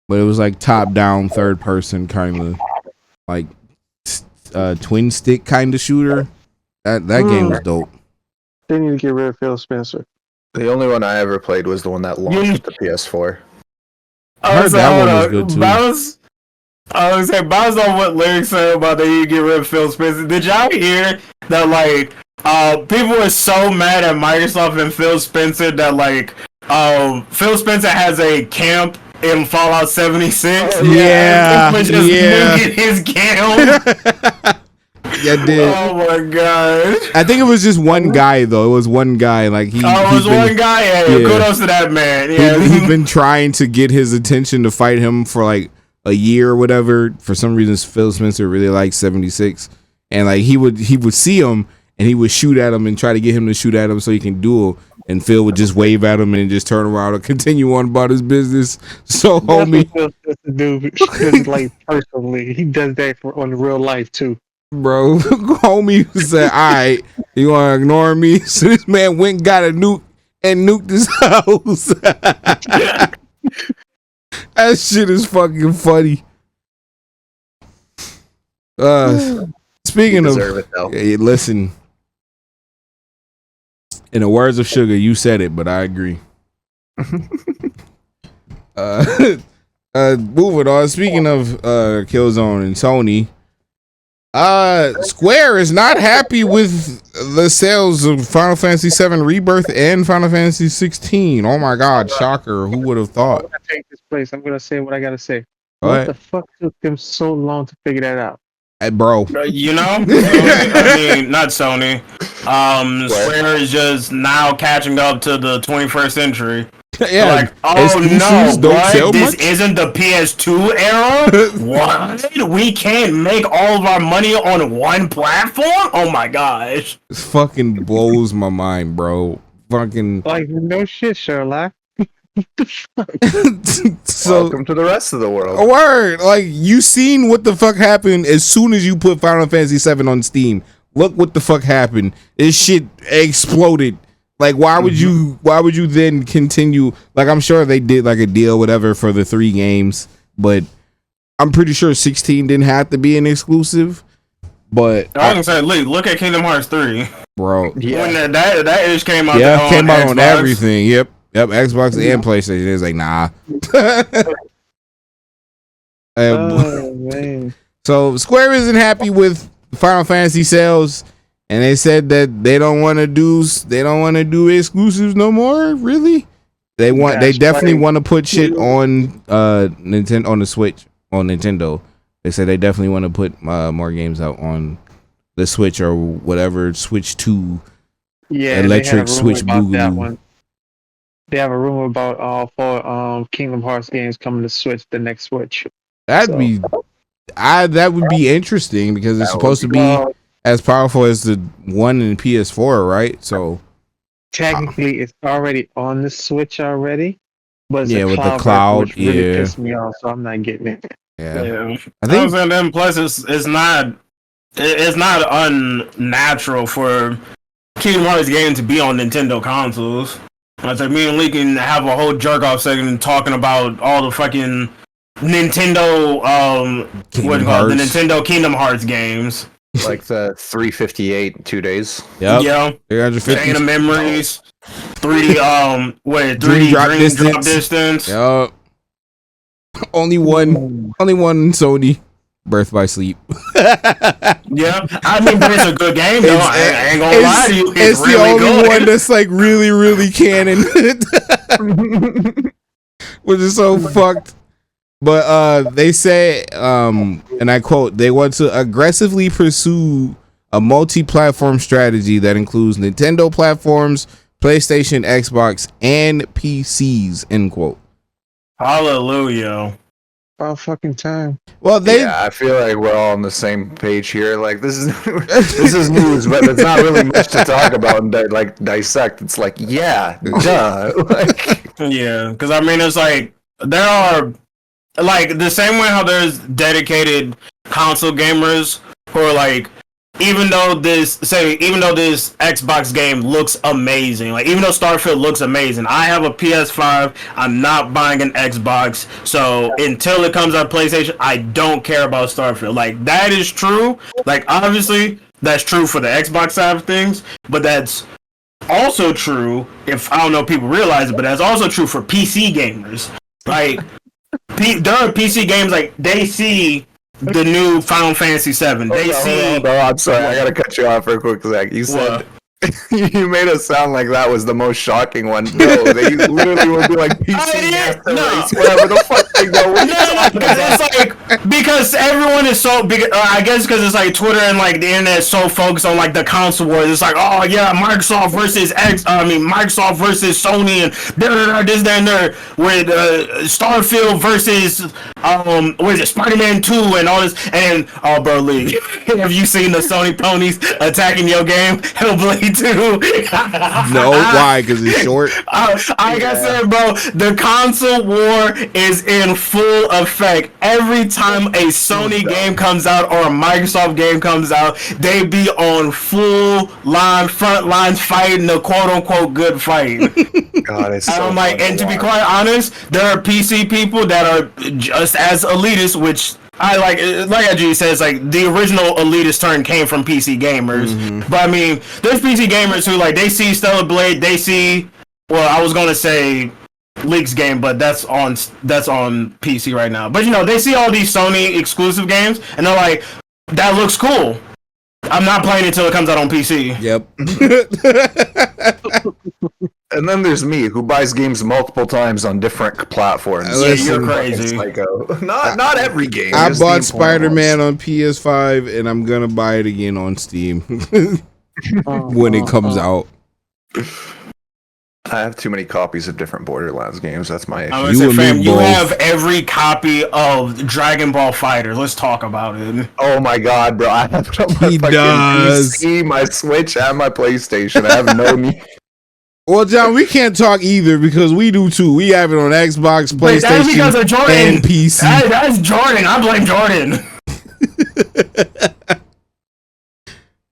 but it was like top down, third person kind of like twin stick kind of shooter. That game was dope. They need to get rid of Phil Spencer. The only one I ever played was the one that launched with the PS4. I heard that one was good, too. I was saying, bounce on what Lyric said about that you get rid of Phil Spencer. Did y'all hear that, like, people were so mad at Microsoft and Phil Spencer that, like, Phil Spencer has a camp in Fallout 76? Yeah, People just yeah. nuking his camp. Yeah, I did. Oh, my gosh. I think it was just one guy though. It was one guy. Like It was one guy. Hey, yeah. kudos to that man. Yeah. He's been trying to get his attention to fight him for like a year or whatever. For some reason, Phil Spencer really likes 76, and like he would see him and he would shoot at him and try to get him to shoot at him so he can duel. And Phil would just wave at him and just turn around and continue on about his business. So, homie, That's what Phil Spencer do. Like personally, he does that on real life too. bro, homie said, "All right, you want to ignore me?" So this man went and got a nuke and nuked his house. That shit is fucking funny. Speaking of, Deserve it though. hey, listen. In the words of Sugar, you said it, but I agree. Moving on. Speaking of Killzone and Sony, Square is not happy with the sales of Final Fantasy VII Rebirth and Final Fantasy 16. Oh my God, shocker! Who would have I'm thought? gonna take this place. I'm gonna say what I gotta say. Go What ahead. the fuck took them so long to figure that out? Hey, bro. You know, I mean, not Sony. Square is just now catching up to the 21st century. Yeah, Like, oh exclusives no, don't what? sell This much? isn't the PS2 era? What? We can't make all of our money on one platform? Oh my gosh. It fucking blows my mind, bro. Fucking Like no shit, Sherlock. so Welcome to the rest of the world. a word. Like you seen what the fuck happened as soon as you put Final Fantasy 7 on Steam. Look what the fuck happened. This shit exploded. Like why would you then continue? Like I'm sure they did like a deal whatever for the 3 games, but I'm pretty sure 16 didn't have to be an exclusive. But I was gonna say, look at Kingdom Hearts 3. bro, Yeah. When that ish came out, yeah, came out on Xbox. everything. Yep, Xbox and PlayStation. It's like nah. Oh man. So Square isn't happy with Final Fantasy sales, and they said that they don't want to do exclusives no more. Really, they That's definitely right. want to put shit on Nintendo on the Switch on Nintendo. They said they definitely want to put more games out on the Switch or whatever Switch 2. Yeah, Electric they had a rumor Switch about that Boogaloo. one. They have a rumor about for Kingdom Hearts games coming to Switch, the next Switch. That would be interesting because it's That would supposed to be Well, as powerful as the one in PS4, right? So technically, it's already on the Switch already, but it's Yeah, a with the version, cloud, which really yeah. pissed me off. So I'm not getting it. yeah, Yeah. I think And then plus it's not unnatural for Kingdom Hearts game to be on Nintendo consoles. I said me and Lee can have a whole jerk off segment talking about all the fucking Nintendo what do you call it? The Hearts. Nintendo Kingdom Hearts games. Like the 358 in 2 days. Yep. Yeah. 350. Chain of Memories. 3D 3D Dream drop Dream distance. Drop Distance. Yup. Only one Sony. Birth by Sleep. Yeah, I mean, but it's a good game though. I ain't gonna lie to you. It's really the only good. one that's like really, really canon, which is so fucked. But they say, and I quote, they want to aggressively pursue a multi-platform strategy that includes Nintendo platforms, PlayStation, Xbox, and PCs. End quote. Hallelujah. About fucking time. Well, I feel like we're all on the same page here. Like this is news, but it's not really much to talk about and dissect. It's like, yeah, duh. Like, Yeah, because I mean, it's like there are like the same way how there's dedicated console gamers who are like, even though this Xbox game looks amazing, like even though Starfield looks amazing, I have a PS5. I'm not buying an Xbox, so until it comes on PlayStation, I don't care about Starfield. Like that is true. Like obviously that's true for the Xbox side of things, but that's also true, if I don't know if people realize it, but that's also true for PC gamers. Like there are PC games, like they see the new Final Fantasy VII. I'm sorry, I gotta cut you off for a quick sec. You said you made us sound like that was the most shocking one. No, they literally would be like PC Master Race, whatever the fuck they go. It's like because everyone is so big. I guess because it's like Twitter and like the internet is so focused on like the console wars. It's like, oh yeah, Microsoft versus Microsoft versus Sony and this, that, and there. With Starfield versus what is it, Spider-Man 2 and all this. And bro, Lee, have you seen the Sony ponies attacking your game? Hellblade 2. no, why? Because it's short. Like I said, bro, the console war is in full effect. Every time a Sony game comes out or a Microsoft game comes out, they be on front lines fighting the quote unquote good fight. God, it's so like, and to be quite honest, there are PC people that are just as elitist, which I like G says, like the original elitist term came from PC gamers. But I mean, there's PC gamers who like they see Stellar Blade, they see, well, I was gonna say Leaks game, but that's on PC right now. But you know, they see all these Sony exclusive games and they're like, that looks cool. I'm not playing it until it comes out on PC. Yep. And then there's me, who buys games multiple times on different platforms. Listen, you're crazy. Psycho. Not every game. I bought Spider-Man on PS5, and I'm gonna buy it again on Steam when it comes out. I have too many copies of different Borderlands games. That's my issue. I was saying, fam, you have every copy of Dragon Ball Fighter. Let's talk about it. Oh my god, bro! I have it on my PC, my Switch, and my PlayStation. I have no need. Well, John, we can't talk either because we do too. We have it on Xbox, PlayStation, that's because of Jordan. And PC. That's Jordan. I blame Jordan.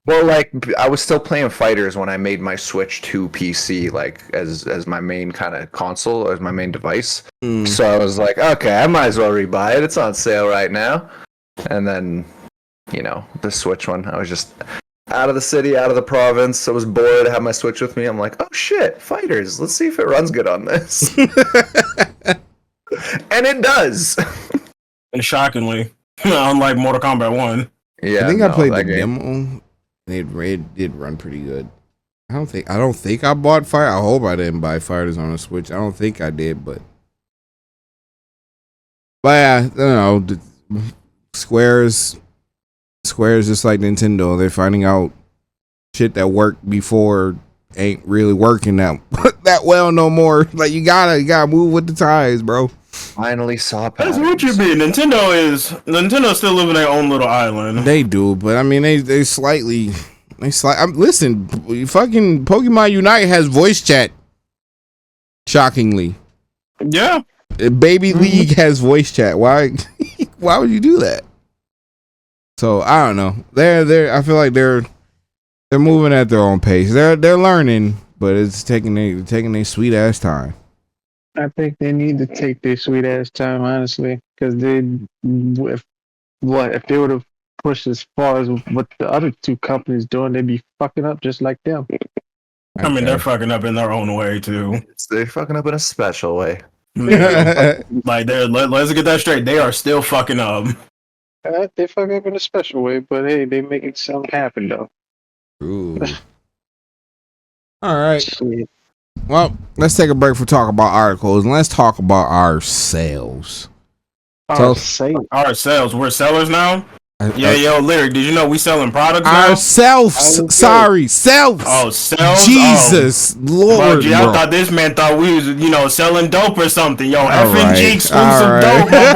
Well, like I was still playing fighters when I made my Switch to PC, like as my main kind of console, as my main device. So I was like, okay, I might as well rebuy it. It's on sale right now. And then, you know, the Switch one, I was just out of the city, out of the province. I was bored. I had my Switch with me. I'm like, oh shit, fighters. Let's see if it runs good on this. And it does. And shockingly, unlike Mortal Kombat 1. Yeah, I think I played the demo. It did run pretty good. I don't think I bought Fire. I hope I didn't buy Fighters on a Switch. I don't think I did, but yeah, I don't know. Square's just like Nintendo. They're finding out shit that worked before ain't really working that well no more. Like you gotta move with the tides, bro. Finally saw patterns. That's what you mean. Nintendo's still living their own little island. They do, but I mean they slightly. Listen, fucking Pokemon Unite has voice chat. Shockingly, yeah. Baby League has voice chat. Why would you do that? So I don't know. I feel like they're moving at their own pace. They're learning, but it's taking a sweet ass time. I think they need to take their sweet ass time, honestly, because if they would have pushed as far as what the other two companies doing, they'd be fucking up just like them. I mean, they're fucking up in their own way too. They're fucking up in a special way. Like let's get that straight. They are still fucking up. They fuck up in a special way, but hey, they make it something happen though. Ooh. All right. Shit. Well, let's take a break from talking about articles and let's talk about ourselves. So- Ourselves. We're sellers now. Yeah, yo, Lyric, did you know we selling products now? Ourselves. Sorry, selves. Oh, selves? Jesus, Lord, Bro, I bro. thought this man thought we was, selling dope or something. Yo, All FNG exclusive right. dope, my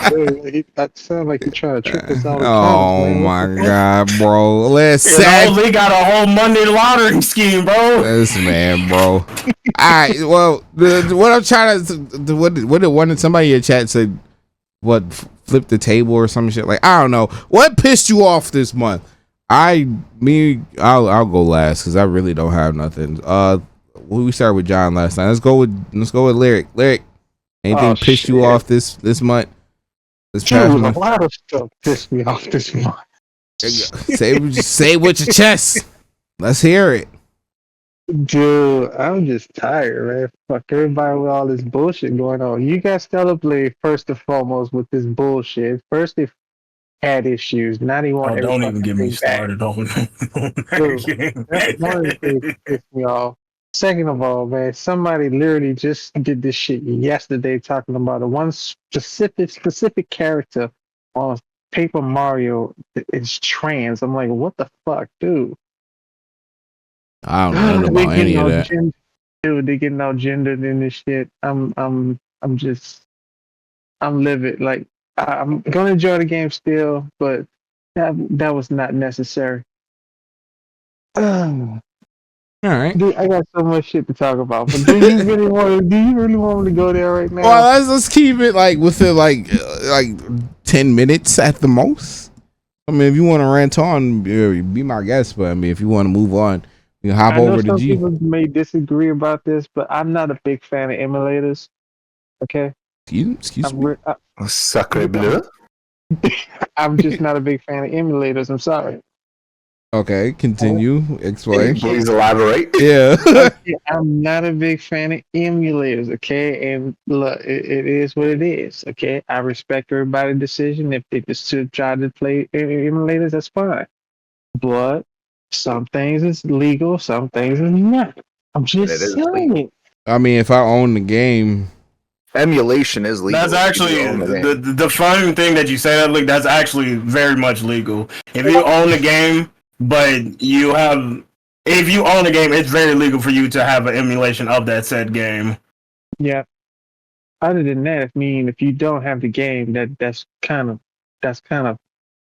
boys. That sound like you trying to trick us out. Oh my God, bro. Let's Lee got a whole Monday lottery scheme, bro. this man, bro. All right. Well, what I'm trying to what did one of somebody in your chat said? What, flip the table or some shit? Like, I don't know. What pissed you off this month? I'll go last because I really don't have nothing. We started with John last time. Let's go with Lyric. Lyric, anything pissed you off this month? This past month? A lot of stuff pissed me off this month. Say it with your chest. Let's hear it. Dude, I'm just tired, man. Fuck everybody with all this bullshit going on. You got Stellar Blade first and foremost with this bullshit. First, they had issues. Now they want Don't even get me started on that. That's one of the things that pissed me off. Second of all, man, somebody literally just did this shit yesterday talking about a one specific character on Paper Mario is trans. I'm like, what the fuck, dude? I don't know about any of that. Dude, they getting all gendered in this shit. I'm livid. Like I'm gonna enjoy the game still, but that was not necessary. All right. Dude, I got so much shit to talk about. But do you really want me to go there right now? Well, let's keep it like within like 10 minutes at the most. I mean, if you want to rant on, be my guest. But I mean, if you want to move on, you can hop over to some G. people may disagree about this, but I'm not a big fan of emulators. Okay. Excuse me. Sacre bleu. I'm just not a big fan of emulators. I'm sorry. Okay, continue. Explain. Please elaborate. Yeah. I'm not a big fan of emulators, okay? And look, it is what it is, okay? I respect everybody's decision. If they just try to play emulators, that's fine. But some things is legal, some things is not. I'm just saying it. I mean, if I own the game, emulation is legal. That's actually the fun thing that you say that, like, that's actually very much legal. If you own the game, but if you own the game, it's very legal for you to have an emulation of that said game. Yeah. Other than that, if you don't have the game, that's kind of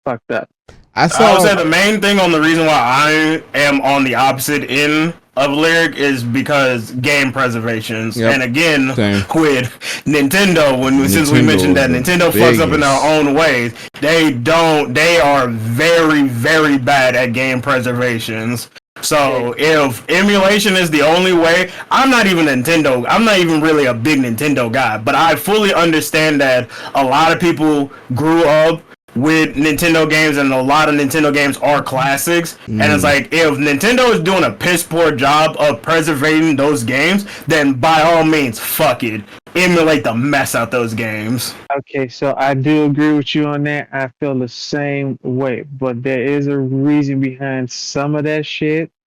fucked up. I would say the main thing on the reason why I am on the opposite end of Lyric is because game preservations. Yep. And again, with Nintendo, since we mentioned that Nintendo fucks up in their own ways, they are very, very bad at game preservations. So if emulation is the only way, I'm not even really a big Nintendo guy, but I fully understand that a lot of people grew up with Nintendo games, and a lot of Nintendo games are classics. And it's like, if Nintendo is doing a piss poor job of preserving those games, then by all means, fuck it, emulate the mess out those games. Okay, so I do agree with you on that. I feel the same way, but there is a reason behind some of that shit.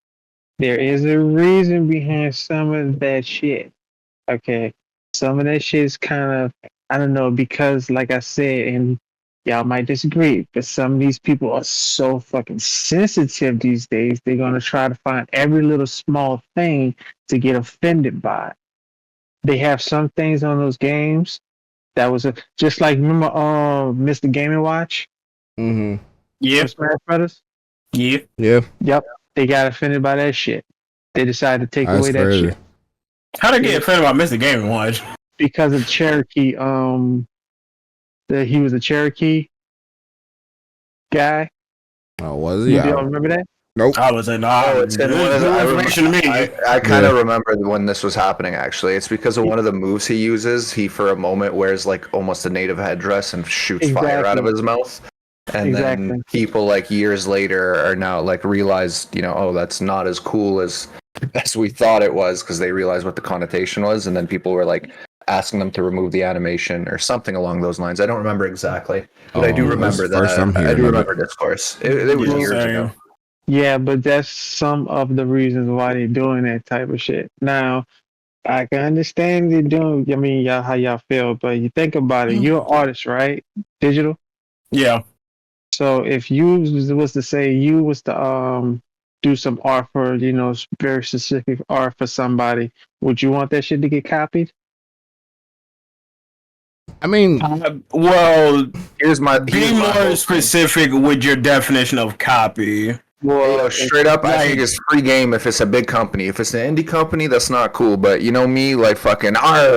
Okay, some of that shit is kind of, I don't know, because like I said, and y'all might disagree, but some of these people are so fucking sensitive these days. They're going to try to find every little small thing to get offended by. They have some things on those games that was just like, remember Mr. Game & Watch? Mm-hmm. Yeah. Smash Brothers? Yeah. Yeah. Yep. They got offended by that shit. They decided to take away that shit. How'd they get offended by Mr. Game & Watch? Because of Cherokee, that he was a Cherokee guy. Oh, was he? You don't remember that? Nope. I was like, no, it's information to me. I kind of remember when this was happening, actually. It's because of one of the moves he uses. He, for a moment, wears like almost a native headdress and shoots fire out of his mouth. And then people like years later are now like realized, oh, that's not as cool as we thought it was, because they realized what the connotation was. And then people were like, asking them to remove the animation or something along those lines. I don't remember exactly, but I do Oh, remember that's the first that. I'm I hearing do of it. remember discourse. It was Yeah, years same. ago. Yeah, but that's some of the reasons why they're doing that type of shit. Now, I can understand they doing. I mean, y'all how y'all feel, but you think about it. You're an artist, right? Digital. Yeah. So if you was to say you was to do some art for very specific art for somebody, would you want that shit to get copied? I mean, Well, Here's my be whole more thing. specific with your definition of copy. Well, Yo, straight up, I think like- it's free game if it's a big company. If it's an indie company, that's not cool. But you know me, like fucking, I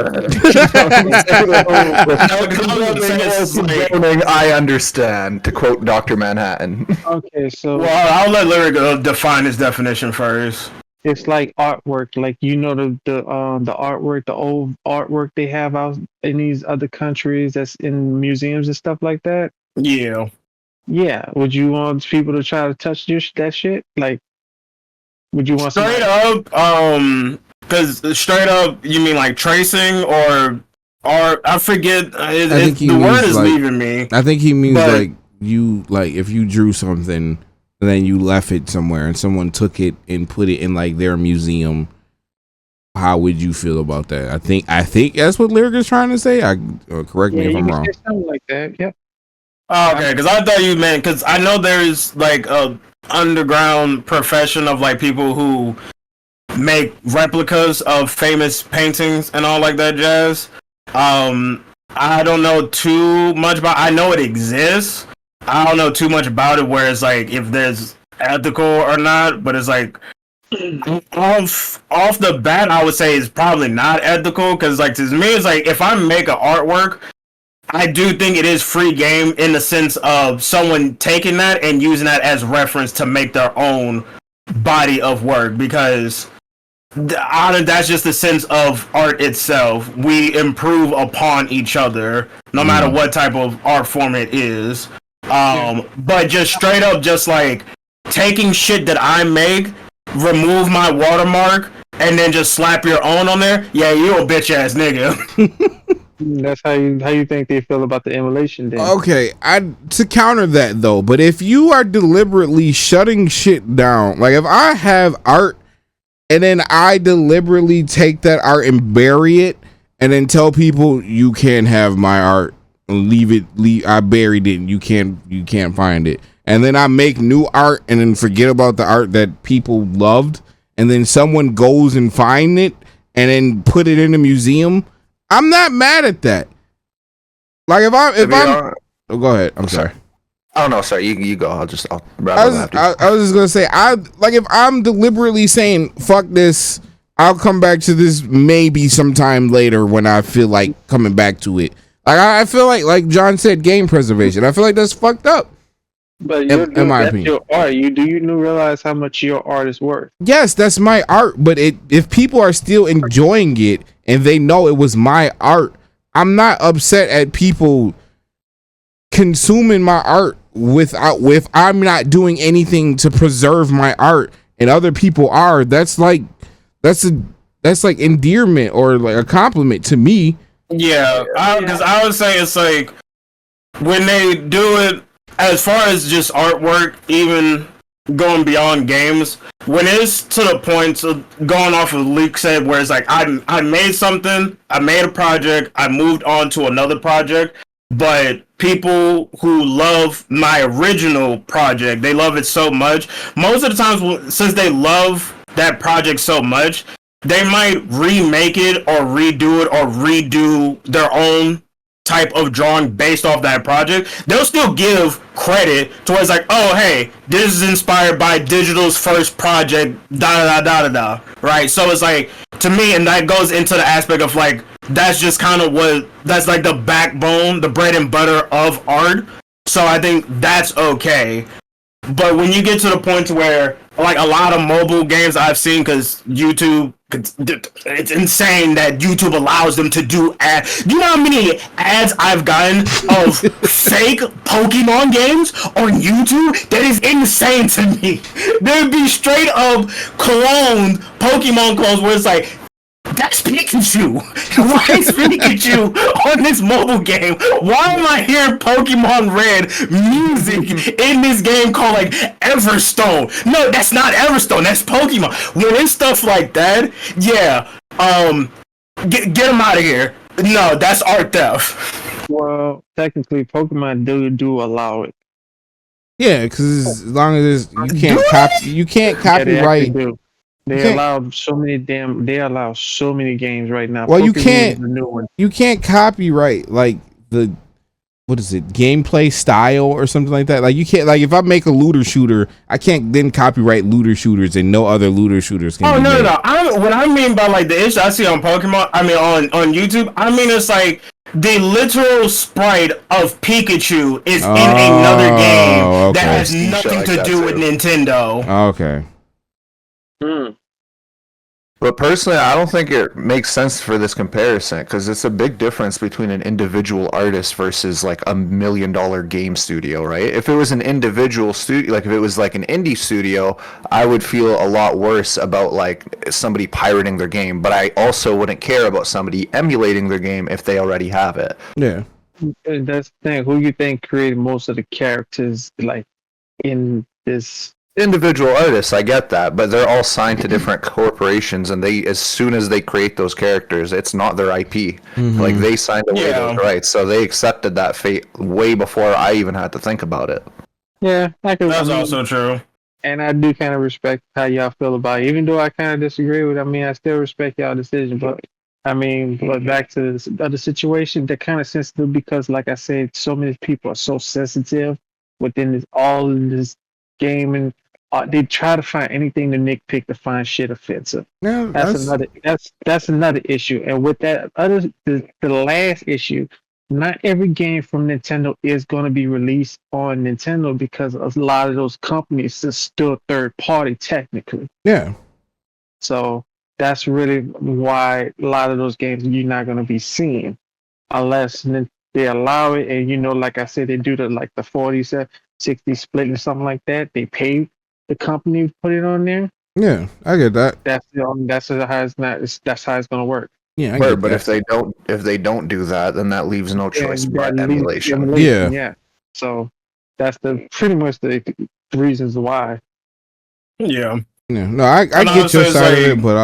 understand. To quote Dr. Manhattan. okay, so Well, I'll let Lyric define his definition first. it's like artwork, like the artwork, the old artwork they have out in these other countries that's in museums and stuff like that. Yeah. Yeah, would you want people to try to touch that shit? Like, would you want Straight somebody- up, because straight up, you mean like tracing or I forget. think he The word means, is like- leaving me. I think he means But- like if you drew something and then you left it somewhere and someone took it and put it in like their museum. How would you feel about that? I think that's what Lyric is trying to say. Correct me Yeah, if you I'm can wrong. say something like that. Yep. Oh, okay, because I thought you meant because I know there's like a underground profession of like people who make replicas of famous paintings and all like that jazz. I don't know too much about. I know it exists. I don't know too much about it. Where it's like if there's ethical or not, but it's like off the bat, I would say it's probably not ethical because like to me, it's like if I make an artwork. I do think it is free game in the sense of someone taking that and using that as reference to make their own body of work because that's just the sense of art itself. We improve upon each other no matter what type of art form it is. But just straight up, just like taking shit that I make, remove my watermark, and then just slap your own on there. Yeah, you a bitch ass nigga. That's how you think they feel about the emulation then. Okay, to counter that though, but if you are deliberately shutting shit down, like if I have art and then I deliberately take that art and bury it and then tell people you can't have my art, I buried it, you can't find it. And then I make new art and then forget about the art that people loved and then someone goes and find it and then put it in a museum. I'm not mad at that. Like if I'm oh, go ahead. I'm sorry. Oh no, sorry. You go. I'll I was just gonna say if I'm deliberately saying fuck this, I'll come back to this maybe sometime later when I feel like coming back to it. Like I feel like John said, game preservation. I feel like that's fucked up. But in my opinion, your art. You realize how much your art is worth? Yes, that's my art. But if people are still enjoying it and they know it was my art, I'm not upset at people consuming my art with I'm not doing anything to preserve my art and other people are. That's like endearment or like a compliment to me. Yeah, because I would say it's like when they do it as far as just artwork, even going beyond games, when it's to the point of going off of Luke said, where it's like I made something, I made a project, I moved on to another project, but people who love my original project, they love it so much. Most of the times, since they love that project so much, they might remake it or redo it or redo their own type of drawing based off that project. They'll still give credit to where it's like, oh hey, this is inspired by Digital's first project, right? So it's like, to me, and that goes into the aspect of like, that's just kind of that's like the backbone, the bread and butter of art. So I think that's okay. But when you get to the point where, like, a lot of mobile games I've seen, because YouTube, it's insane that YouTube allows them to do ads. Do you know how many ads I've gotten of fake Pokemon games on YouTube? That is insane to me. There'd be straight up cloned Pokemon clones where it's like, That's Pikachu. Why is Pikachu on this mobile game? Why am I hearing Pokemon Red music in this game called like Everstone? No, that's not Everstone. That's Pokemon. When it's stuff like that, yeah. Get him out of here. No, that's art theft. Well, technically, Pokemon do allow it. Yeah, because as long as you can't Yeah, they copyright. actually do. They allow so many games right now. Well, you Pokemon can't. is the new one. You can't copyright like the what is it, gameplay style or something like that. Like you can't, like if I make a looter shooter, I can't then copyright looter shooters and no other looter shooters can. Oh no. What I mean by like the issue I see on Pokemon, I mean on YouTube, I mean it's like the literal sprite of Pikachu is in another game that has nothing to do with Nintendo. Okay. But personally, I don't think it makes sense for this comparison because it's a big difference between an individual artist versus like $1 million game studio, right? If it was an individual studio, like if it was like an indie studio, I would feel a lot worse about like somebody pirating their game. But I also wouldn't care about somebody emulating their game if they already have it. Yeah. And that's the thing. Who you think created most of the characters like in this? Individual artists, I get that, but they're all signed to different corporations, and they, as soon as they create those characters, it's not their IP. Mm-hmm. Like they signed away those rights, so they accepted that fate way before I even had to think about it. Yeah, that's also true. And I do kind of respect how y'all feel about it, even though I kind of disagree with it. I mean, I still respect y'all decision, but I mean, but back to this other situation, they're kind of sensitive because, like I said, so many people are so sensitive within this game, and they try to find anything to nitpick to find shit offensive. Yeah, that's another issue. And with that the last issue, not every game from Nintendo is going to be released on Nintendo because a lot of those companies are still third party technically. Yeah. So that's really why a lot of those games you're not going to be seeing unless they allow it. And like I said, they do the 40-60 split or something like that. They pay the company to put it on there. Yeah, I get that. That's how it's going to work. Yeah, but if they don't do that, then that leaves no choice but emulation. Yeah. So that's pretty much the reasons why. Yeah. Yeah. No, I get your side of it, but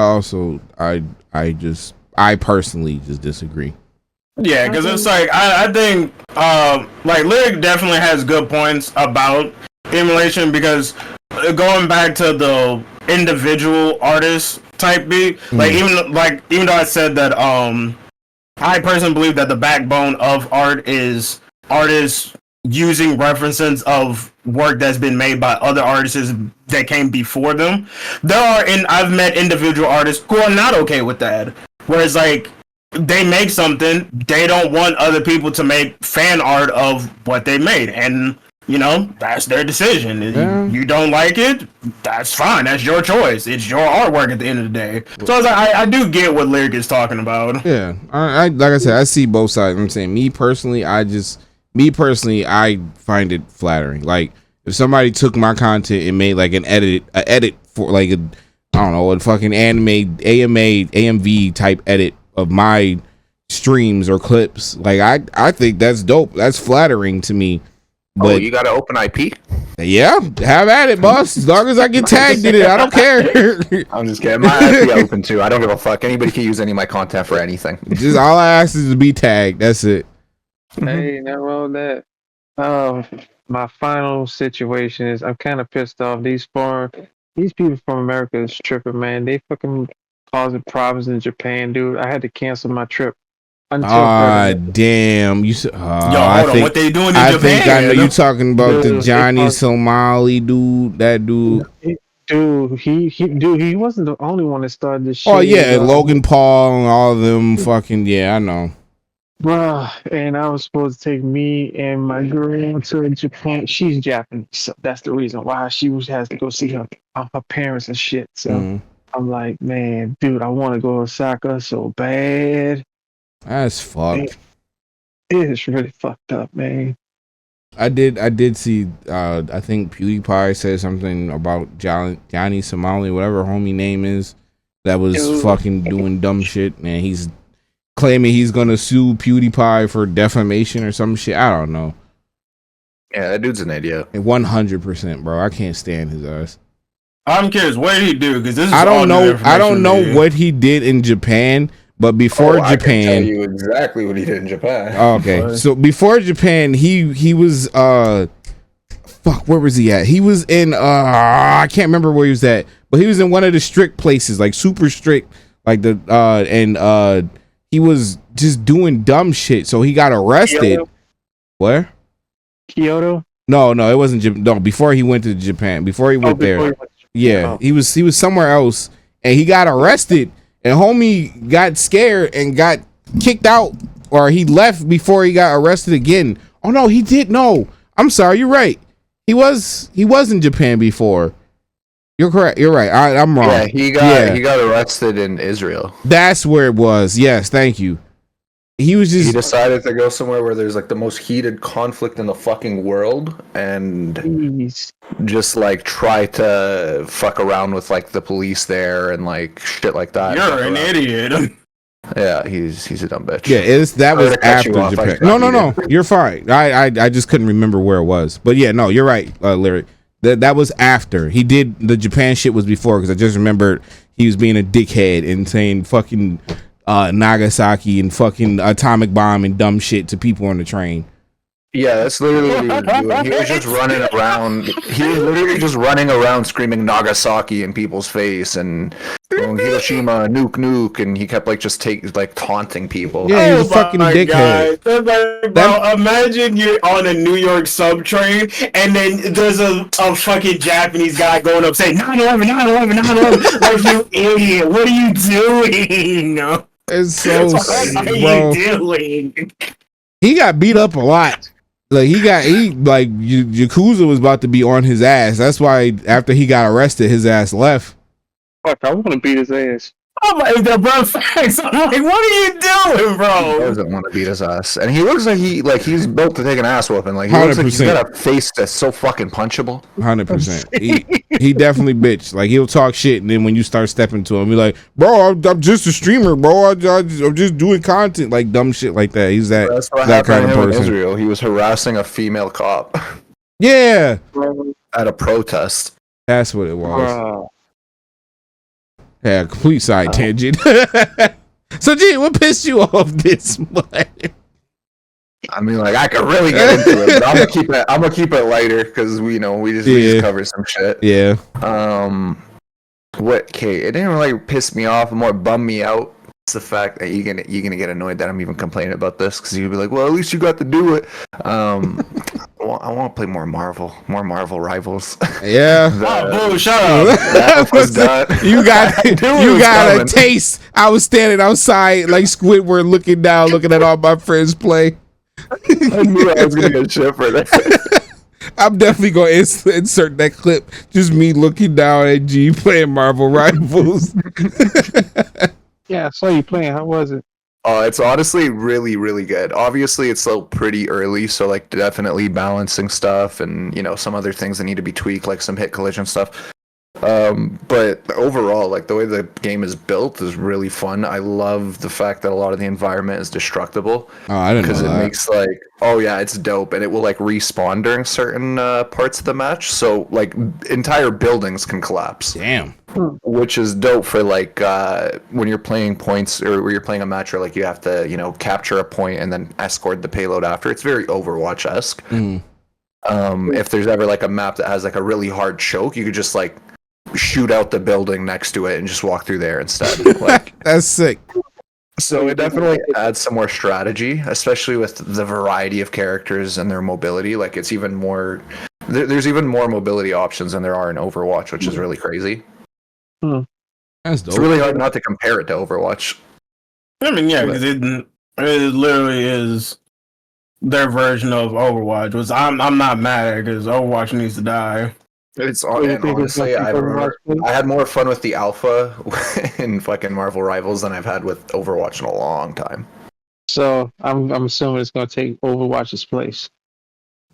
I personally just disagree. Yeah, because it's like I think like Lyric definitely has good points about emulation because going back to the individual artist type beat, even though I said that I personally believe that the backbone of art is artists using references of work that's been made by other artists that came before them. I've met individual artists who are not okay with that. Whereas like they make something, they don't want other people to make fan art of what they made, and that's their decision. Yeah. You don't like it, that's fine. That's your choice. It's your artwork at the end of the day. So I do get what Lyric is talking about. Yeah, I like I said, I see both sides. I'm saying me personally, I find it flattering. Like if somebody took my content and made like an edit for like a fucking AMV type edit of my streams or clips, like I think that's dope. That's flattering to me. But you got an open IP? Yeah, have at it, boss. As long as I get tagged in it, I don't care. I'm just kidding. My IP open too. I don't give a fuck. Anybody can use any of my content for anything. Just all I ask is to be tagged. That's it. Hey, never wrote that. My final situation is I'm kind of pissed off. These people from America is tripping, man. They fucking causing problems in Japan, dude. I had to cancel my trip. Damn! You said, what they doing in Japan? I think I know you talking about the Johnny Somali dude. That dude. He wasn't the only one that started this shit. Oh yeah, Logan Paul and all of them. Fucking yeah, I know. Bruh, and I was supposed to take me and my girl to Japan. She's Japanese, so that's the reason why has to go see her parents and shit. So I'm like, man, dude, I want to go to Osaka so bad. That's fucked. It is really fucked up, man. I did see. I think PewDiePie said something about Johnny Somali, whatever homie name is. that was fucking doing dumb shit, and he's claiming he's gonna sue PewDiePie for defamation or some shit. I don't know. Yeah, that dude's an idiot. 100%, bro. I can't stand his ass. I'm curious, what did he do? Because this is I don't know. I don't know what. what he did in Japan, but before Japan, I can tell you exactly what he did in Japan. Okay, so before Japan, he was fuck, where was he at? He was in I can't remember where he was at, but he was in one of the strict places, like super strict, like the and he was just doing dumb shit, so he got arrested. Kyoto? Where? Kyoto? No, it wasn't. No, before he went to Japan, before he went there. Yeah, he was somewhere else, and he got arrested, and homie got scared and got kicked out, or he left before he got arrested again. Oh no, he did. No, I'm sorry, you're right. He was in Japan before. You're correct. You're right. I'm wrong. Yeah, he got arrested in Israel. That's where it was. Yes, thank you. He decided to go somewhere where there's like the most heated conflict in the fucking world, and just like try to fuck around with like the police there and like shit like that. You're an idiot. Yeah, he's a dumb bitch. Yeah, that was after Japan. No, you're fine. I just couldn't remember where it was, but yeah, no, you're right, Lyric. That was after he did the Japan shit was before, because I just remembered he was being a dickhead and saying fucking Nagasaki and fucking atomic bomb and dumb shit to people on the train. Yeah, that's literally what he was doing. He was just running around. He was literally just running around screaming Nagasaki in people's face and going Hiroshima, nuke, and he kept like just taunting people. Yeah, he was a fucking dickhead. Like, bro, imagine you're on a New York sub train and then there's a fucking Japanese guy going up saying 9/11, 9/11, 9/11. Like, you idiot! What are you doing? It's so what are you doing? He got beat up a lot. Like Yakuza was about to be on his ass. That's why after he got arrested, his ass left. Fuck, I want to beat his ass. I'm like, bro, facts. I'm like, what are you doing, bro? He doesn't want to beat his ass, and he looks like he's built to take an ass whooping. Like he looks like he's got a face that's so fucking punchable. 100%. He definitely bitch. Like he'll talk shit, and then when you start stepping to him, be like, "Bro, I'm just a streamer, bro. I'm just doing content, like dumb shit like that." He's that kind of person. In Israel, he was harassing a female cop. Yeah, at a protest. That's what it was. Yeah, complete side tangent. So, G, what pissed you off this month? I mean, like I could really get into it, but I'm gonna keep it lighter because we just covered some shit. Yeah. It didn't really piss me off. It more bummed me out. It's the fact that you're gonna get annoyed that I'm even complaining about this, because you'll be like, well, at least you got to do it. I want to play more Marvel Rivals. Yeah. Boo, shut up. You got a taste. I was standing outside like Squidward, looking down, looking at all my friends play. I knew I was gonna get shit for that. I'm definitely gonna insert that clip. Just me looking down at G playing Marvel Rivals. Yeah, I saw you playing. How was it? It's honestly really, really good. Obviously, it's still pretty early, so like definitely balancing stuff and some other things that need to be tweaked, like some hit collision stuff. But overall, like the way the game is built is really fun. I love the fact that a lot of the environment is destructible. Oh, I didn't know that. Because it makes it's dope, and it will like respawn during certain parts of the match. So like entire buildings can collapse. Damn. Which is dope for like when you're playing points, or where you're playing a match where like you have to capture a point and then escort the payload after. It's very Overwatch-esque. If there's ever like a map that has like a really hard choke, you could just like shoot out the building next to it and just walk through there instead. Like that's sick. So it definitely adds some more strategy, especially with the variety of characters and their mobility. Like it's even more, there's even more mobility options than there are in Overwatch, which is really crazy. That's dope. It's really hard not to compare it to Overwatch. I mean, yeah, because it literally is their version of Overwatch. Which I'm not mad at, because Overwatch needs to die. It's honestly, I had more fun with the alpha in fucking Marvel Rivals than I've had with Overwatch in a long time. So I'm assuming it's gonna take Overwatch's place.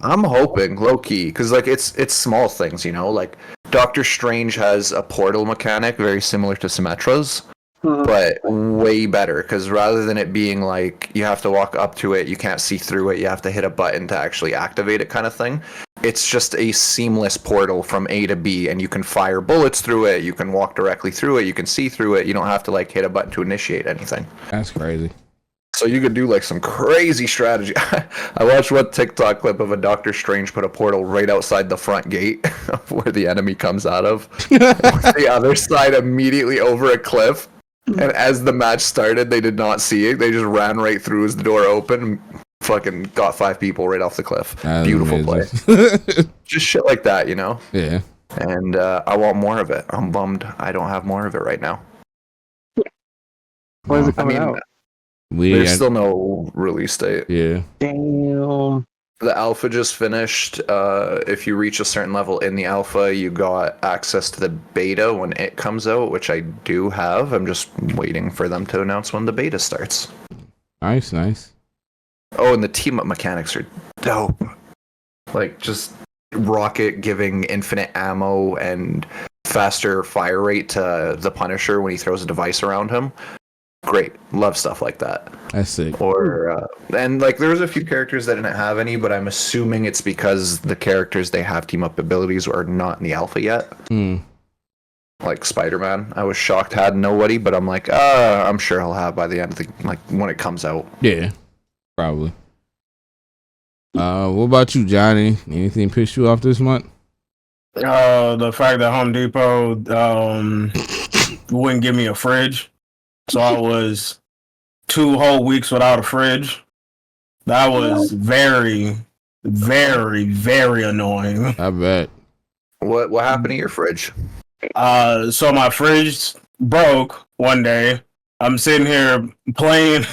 I'm hoping, low key, because like it's small things, like Doctor Strange has a portal mechanic very similar to Symmetra's, but way better, because rather than it being like you have to walk up to it, you can't see through it, you have to hit a button to actually activate it kind of thing, it's just a seamless portal from A to B, and you can fire bullets through it, you can walk directly through it, you can see through it, you don't have to like hit a button to initiate anything. That's crazy. So you could do like some crazy strategy. I watched one TikTok clip of a Doctor Strange put a portal right outside the front gate where the enemy comes out of. The other side immediately over a cliff. And as the match started, they did not see it. They just ran right through as the door opened. Fucking got 5 people right off the cliff. That's Beautiful amazing. play. Just shit like that, you know? Yeah. And I want more of it. I'm bummed I don't have more of it right now. When is it coming out? There's still no release date. Yeah. Damn. The alpha just finished. If you reach a certain level in the alpha, you got access to the beta when it comes out, which I do have. I'm just waiting for them to announce when the beta starts. Nice. Oh, and the team-up mechanics are dope. Like, just Rocket giving infinite ammo and faster fire rate to the Punisher when he throws a device around him. Great. Love stuff like that. That's sick. Or and like there was a few characters that didn't have any, but I'm assuming it's because the characters they have team up abilities are not in the alpha yet. Like Spider-Man, I was shocked had nobody, but I'm like, I'm sure he'll have by the end of the when it comes out. Yeah, probably. What about you, Johnny? Anything pissed you off this month? The fact that Home Depot wouldn't give me a fridge. So I was 2 whole weeks without a fridge. That was very, very, very annoying. I bet. What happened to your fridge? So my fridge broke one day. I'm sitting here playing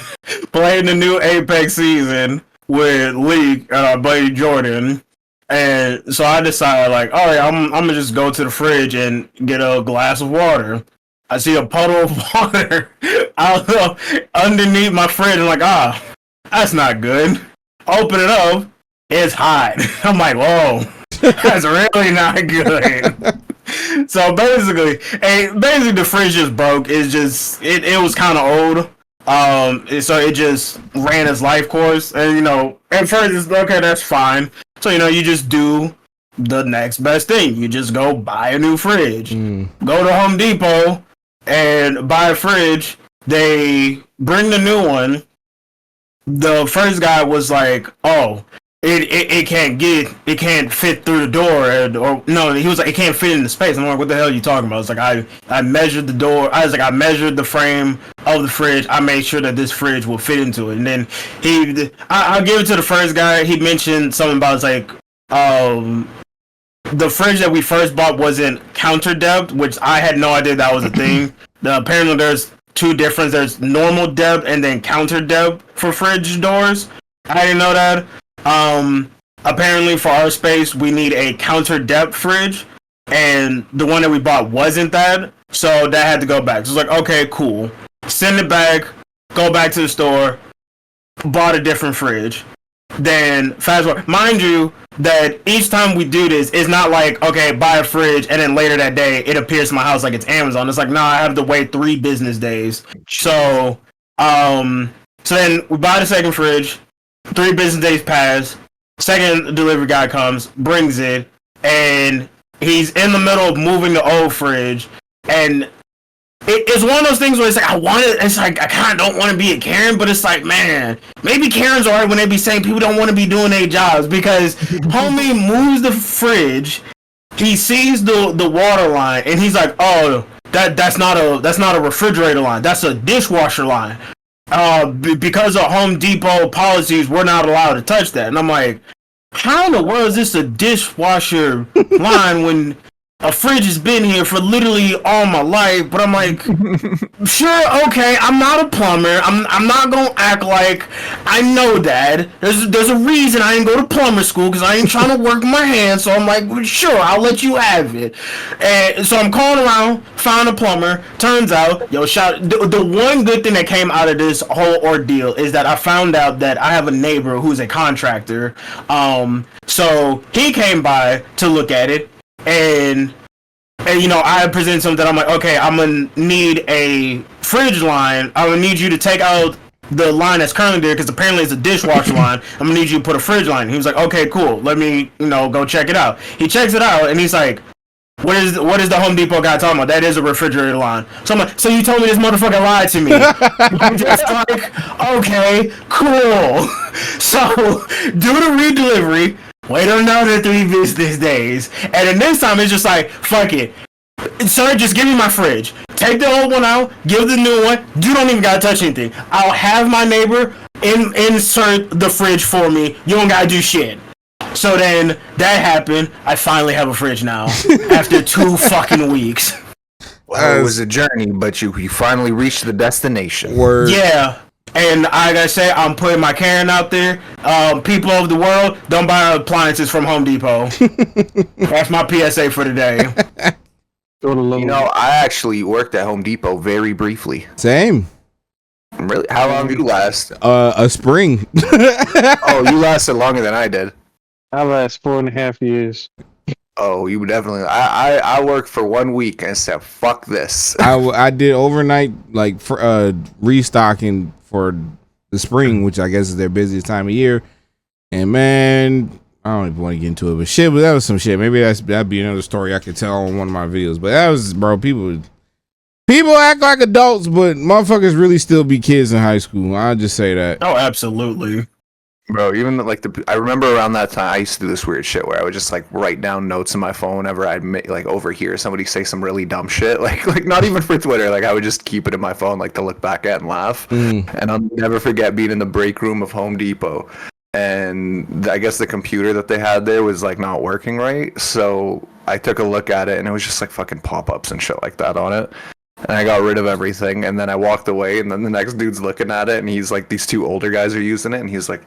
the new Apex season with Leak and our buddy Jordan. And so I decided, like, all right, I'm gonna just go to the fridge and get a glass of water. I see a puddle of water underneath my fridge. I'm like, that's not good. Open it up. It's hot. I'm like, whoa, that's really not good. So basically the fridge just broke. It's just, it was kind of old. So it just ran its life course. And, at first it's okay, that's fine. So, you just do the next best thing. You just go buy a new fridge. Go to Home Depot and buy a fridge. They bring the new one. The first guy was like, it can't fit through the door, he was like, it can't fit in the space. I'm like, what the hell are you talking about? It's like, I measured the door. I measured the frame of the fridge. I made sure that this fridge will fit into it. And then I'll give it to the first guy. He mentioned something about, it's like, the fridge that we first bought wasn't counter depth, which I had no idea that was a thing. Apparently there's 2 different. There's normal depth and then counter depth for fridge doors. I didn't know that. Apparently for our space we need a counter depth fridge, and the one that we bought wasn't that, so that had to go back. So it's like, okay, cool. Send it back, go back to the store, bought a different fridge. Then fast forward, mind you, that each time we do this, it's not like, okay, buy a fridge and then later that day it appears to my house like it's Amazon. It's like, nah, I have to wait 3 business days. So then we buy the second fridge, 3 business days pass, second delivery guy comes, brings it, and he's in the middle of moving the old fridge, and it's one of those things where it's like, I kind of don't want to be a Karen, but it's like, man, maybe Karen's alright when they be saying people don't want to be doing their jobs, because homie moves the fridge, he sees the water line, and he's like, oh, that's not a refrigerator line, that's a dishwasher line. Because of Home Depot policies, we're not allowed to touch that. And I'm like, how in the world is this a dishwasher line when a fridge has been here for literally all my life? But I'm like, sure, okay, I'm not a plumber. I'm not gonna act like I know that. There's a reason I didn't go to plumber school, because I ain't trying to work my hands. So I'm like, well, sure, I'll let you have it. And so I'm calling around, found a plumber. Turns out, the one good thing that came out of this whole ordeal is that I found out that I have a neighbor who's a contractor. So he came by to look at it. And and I present something. I'm like, okay, I'm gonna need a fridge line. I'm gonna need you to take out the line that's currently there because apparently it's a dishwasher line. I'm gonna need you to put a fridge line. He was like, okay, cool. Let me, go check it out. He checks it out and he's like, what is the Home Depot guy talking about? That is a refrigerator line. So I'm like, so you told me this motherfucker lied to me. I'm just like, okay, cool. So do the redelivery. Wait another 3 business days. And then this time it's just like, fuck it. Sir, just give me my fridge. Take the old one out, give the new one. You don't even gotta touch anything. I'll have my neighbor insert the fridge for me. You don't gotta do shit. So then that happened. I finally have a fridge now after 2 fucking weeks. Well, it was a journey, but you finally reached the destination. Word. Yeah. And I gotta say, I'm putting my Karen out there. People of the world, don't buy appliances from Home Depot. That's my PSA for today. I actually worked at Home Depot very briefly. Same. Really? How long did you last? A spring. Oh, you lasted longer than I did. I last 4.5 years. Oh, you definitely. I worked for 1 week and said, "Fuck this." I did overnight for restocking for the spring, which I guess is their busiest time of year. And man, I don't even want to get into it, but that was some shit. Maybe that'd be another story I could tell on one of my videos. But that was, bro, people act like adults, but motherfuckers really still be kids in high school. I'll just say that. Oh, absolutely. Bro, even I remember around that time I used to do this weird shit where I would just write down notes in my phone whenever I'd overhear somebody say some really dumb shit, like not even for Twitter. I would just keep it in my phone to look back at and laugh. And I'll never forget being in the break room of Home Depot, and I guess the computer that they had there was not working right. So I took a look at it and it was just fucking pop-ups and shit like that on it. And I got rid of everything, and then I walked away, and then the next dude's looking at it, and he's like, these 2 older guys are using it, and he's like,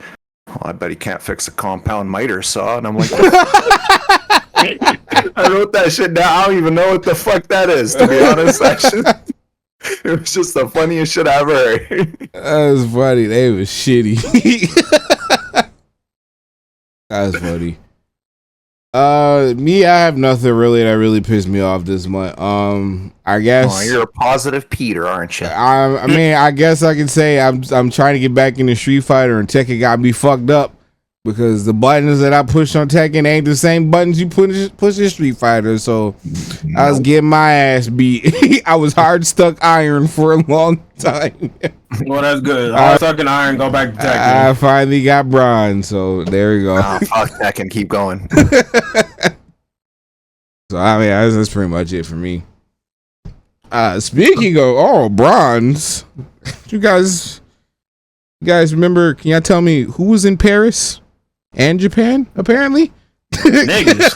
"Oh, I bet he can't fix a compound miter saw." And I'm like, I wrote that shit down. I don't even know what the fuck that is, to be honest. It was just the funniest shit I ever heard. That was funny. They was shitty. That was funny. Me, I have nothing really that really pissed me off this month. I guess. Oh, you're a positive Peter, aren't you? I mean, I guess I can say I'm trying to get back into Street Fighter, and Tekken got me fucked up because the buttons that I push on Tekken ain't the same buttons you push in Street Fighter. So I was getting my ass beat. I was hard stuck iron for a long time. Well, that's good. I'll stuck in iron, go back to Tekken. I finally got bronze, so there we go. Oh, fuck Tekken, keep going. So I mean, that's pretty much it for me. Speaking of bronze, you guys remember? Can y'all tell me who was in Paris and Japan? Apparently, Niggas.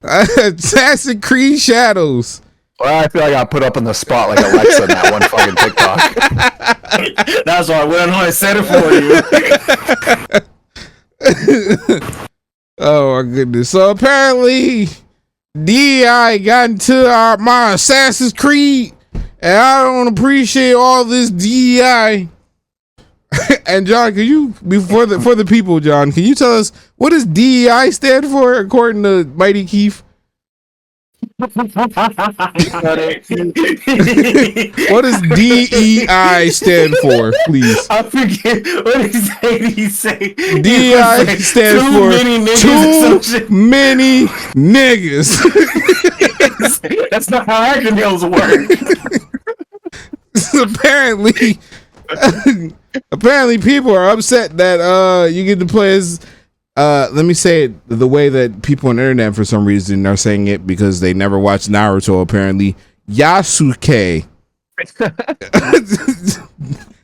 Assassin's Creed Shadows. Well, I feel like I got put up on the spot like Alexa in that one fucking TikTok. That's why I went on and said it for you. Oh my goodness! So apparently, DI got into my Assassin's Creed, and I don't appreciate all this DEI. And John, can you for the people, John, can you tell us what does DEI stand for according to Mighty Keith? What does DEI stand for, please? I forget what he say. DEI stands for too many niggas. That's not how acronyms work. Apparently people are upset that you get to play as let me say it the way that people on the internet for some reason are saying it because they never watched Naruto, apparently. Yasuke.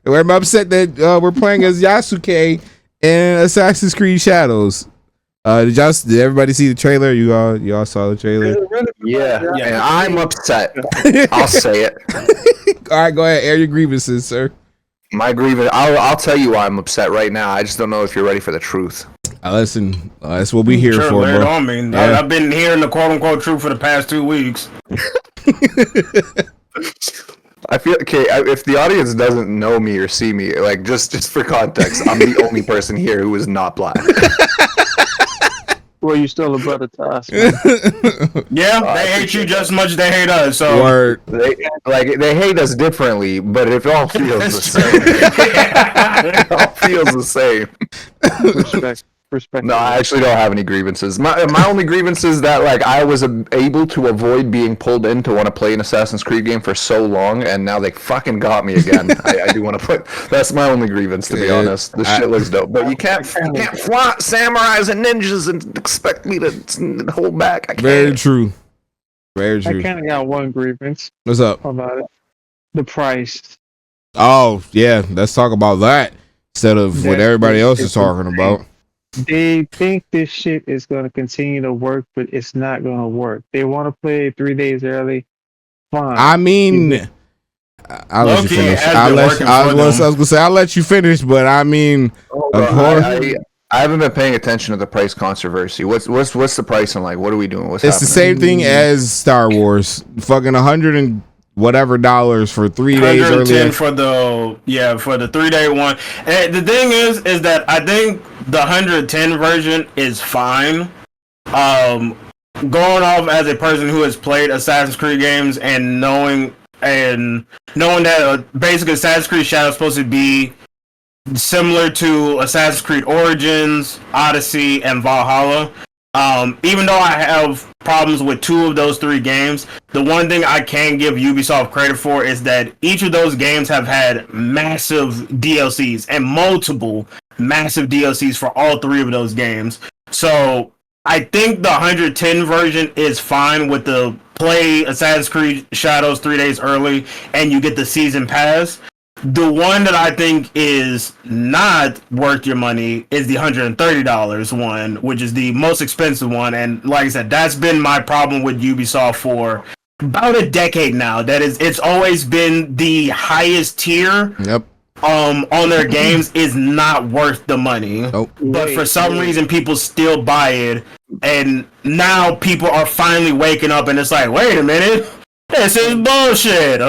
I'm upset that we're playing as Yasuke in Assassin's Creed Shadows. Did everybody see the trailer? You all saw the trailer? Yeah, and I'm upset. I'll say it. All right, go ahead. Air your grievances, sir. My grievance. I'll tell you why I'm upset right now. I just don't know if you're ready for the truth. Listen, that's what we here sure, for, bro. On me. Yeah. I've been hearing the quote unquote truth for the past 2 weeks. I feel okay. If the audience doesn't know me or see me, just for context, I'm the only person here who is not black. Well, you still a brother to us, man. Yeah, I they hate you appreciate just as much as they hate us. So Word. They hate us differently, but it all feels the same. It all feels the same. Respect. No, I actually don't have any grievances. My only grievance is that like I was able to avoid being pulled in to want to play an Assassin's Creed game for so long, and now they fucking got me again. I do want to play. That's my only grievance, to be honest. This shit looks dope, but you can't flaunt samurais and ninjas and expect me to hold back. I can't. Very true. Very I true. kind of got one grievance What's up? about it. The price. Oh yeah, let's talk about that instead of what everybody else is talking about. They think this shit is going to continue to work, but it's not going to work. They want to play 3 days early. Fine. I mean, I'll let you Low-key, finish. it has been working for I was them. gonna say I'll let you finish, but I mean, of course, I haven't been paying attention to the price controversy. What's the pricing like? What are we doing? What's it's the happening? same thing as Star Wars. Fucking $100 and whatever for 3 days 110 earlier. for the 3-day one. And the thing is that I think the 110 version is fine. Going off as a person who has played Assassin's Creed games and knowing that basically Assassin's Creed Shadow is supposed to be similar to Assassin's Creed Origins, Odyssey, and Valhalla. Even though I have problems with 2 of those 3 games, the one thing I can give Ubisoft credit for is that each of those games have had massive DLCs and multiple massive DLCs for all 3 of those games. So I think the 110 version is fine with the play Assassin's Creed Shadows 3 days early and you get the season pass. The one that I think is not worth your money is the $130 one, which is the most expensive one. And like I said, that's been my problem with Ubisoft for about a decade now. It's always been the highest tier. Yep. On their games is not worth the money. Nope. But for some reason, people still buy it, and now people are finally waking up, and it's like, wait a minute. This is bullshit.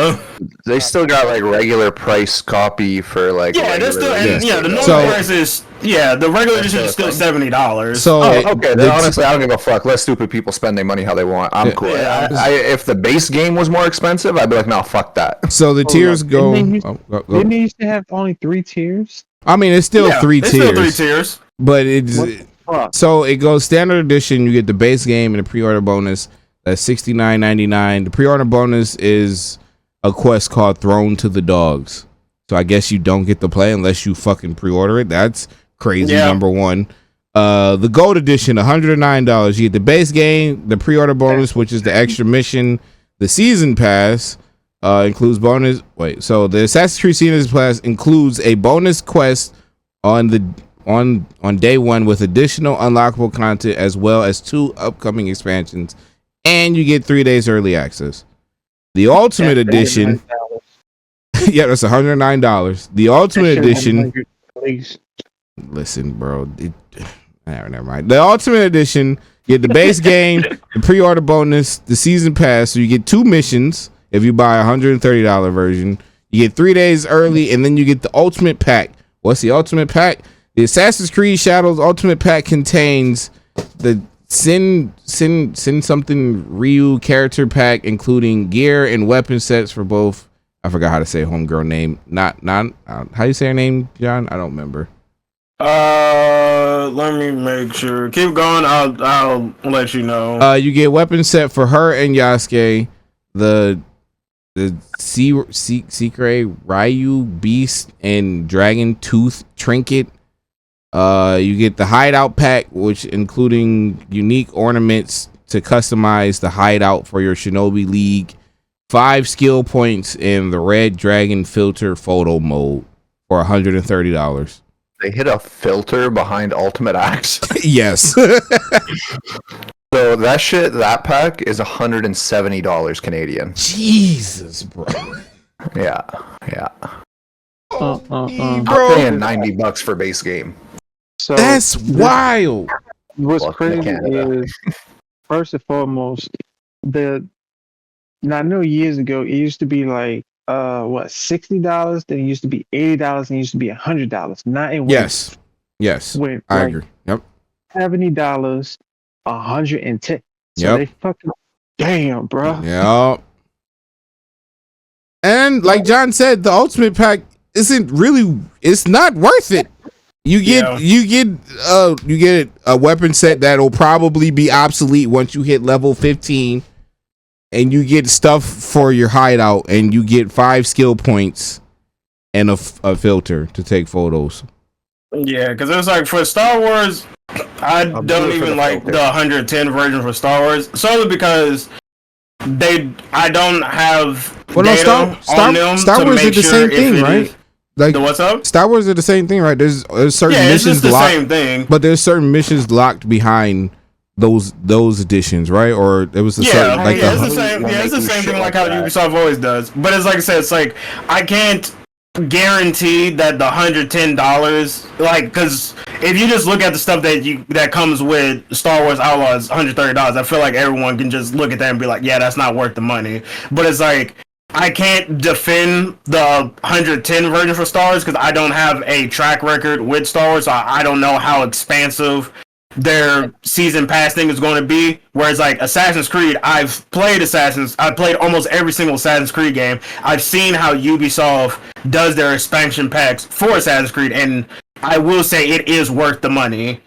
They still got like regular price copy for like. Yeah, they're still. And, Yeah. the normal So- price is the regular edition is still $70. So Okay, then honestly, I don't give a fuck. Let stupid people spend their money how they want. I'm cool. Yeah. If the base game was more expensive, I'd be like, no, fuck that. So the tiers go. Didn't go. Didn't they used to have only 3 tiers? I mean, it's still 3 it's tiers. Still 3 tiers. But it's What the fuck? so it goes standard edition. You get the base game and the pre-order bonus. That's $69.99. The pre-order bonus is a quest called Thrown to the Dogs. So I guess you don't get to play unless you fucking pre-order it. That's crazy. Yeah. Number one. The gold edition, $109. You get the base game, the pre-order bonus, which is the extra mission. The season pass includes bonus. So the Assassin's Creed Season Pass includes a bonus quest on day 1 with additional unlockable content as well as 2 upcoming expansions, and you get 3 days early access. The Ultimate Edition, yeah, that's $109. The Ultimate Edition, listen, bro. Never mind. The Ultimate Edition, you get the base game, the pre-order bonus, the season pass. So you get 2 missions if you buy a $130 version. You get 3 days early, and then you get the Ultimate Pack. What's the Ultimate Pack? The Assassin's Creed Shadows Ultimate Pack contains the Sin something Ryu character pack, including gear and weapon sets for both. I forgot how to say homegirl name. Not how you say her name, John? I don't remember. Let me make sure. Keep going. I'll let you know. You get weapon set for her and Yasuke. The Secret Ryu Beast and Dragon Tooth trinket. You get the hideout pack, which including unique ornaments to customize the hideout for your Shinobi League, 5 skill points in the Red Dragon filter photo mode for $130. They hit a filter behind Ultimate Axe. Yes. So that pack is $170 Canadian. Jesus, bro. Yeah. Bro. I'm paying $90 for base game. So That's wild. what's Welcome to crazy Canada. is, first and foremost, I know years ago it used to be like $60, then it used to be $80, and it used to be $100. Not in Yes. when I like agree. Yep. $70 110. So Yep. they fucking damn, bro. Yeah. And like John said, the ultimate pack isn't really. It's not worth it. You get a weapon set that'll probably be obsolete once you hit level 15, and you get stuff for your hideout, and you get 5 skill points and a filter to take photos. Yeah, because it was like for Star Wars, I don't even like the 110 version for Star Wars, solely because I don't have data on them. Star Wars did the same thing, right? Like what's up? Star Wars did the same thing, right? There's certain missions the locked, same thing. but there's certain missions locked behind those editions, right? Or it was it's the same. Yeah, it's the same thing like how Ubisoft always does. But it's like I said, it's like I can't guarantee that the $110, like, because if you just look at the stuff that comes with Star Wars Outlaws, $130, I feel like everyone can just look at that and be like, yeah, that's not worth the money. But it's like I can't defend the 110 version for Star Wars because I don't have a track record with Star Wars. So I don't know how expansive their season pass thing is going to be. Whereas like Assassin's Creed, I've played almost every single Assassin's Creed game. I've seen how Ubisoft does their expansion packs for Assassin's Creed, and I will say it is worth the money.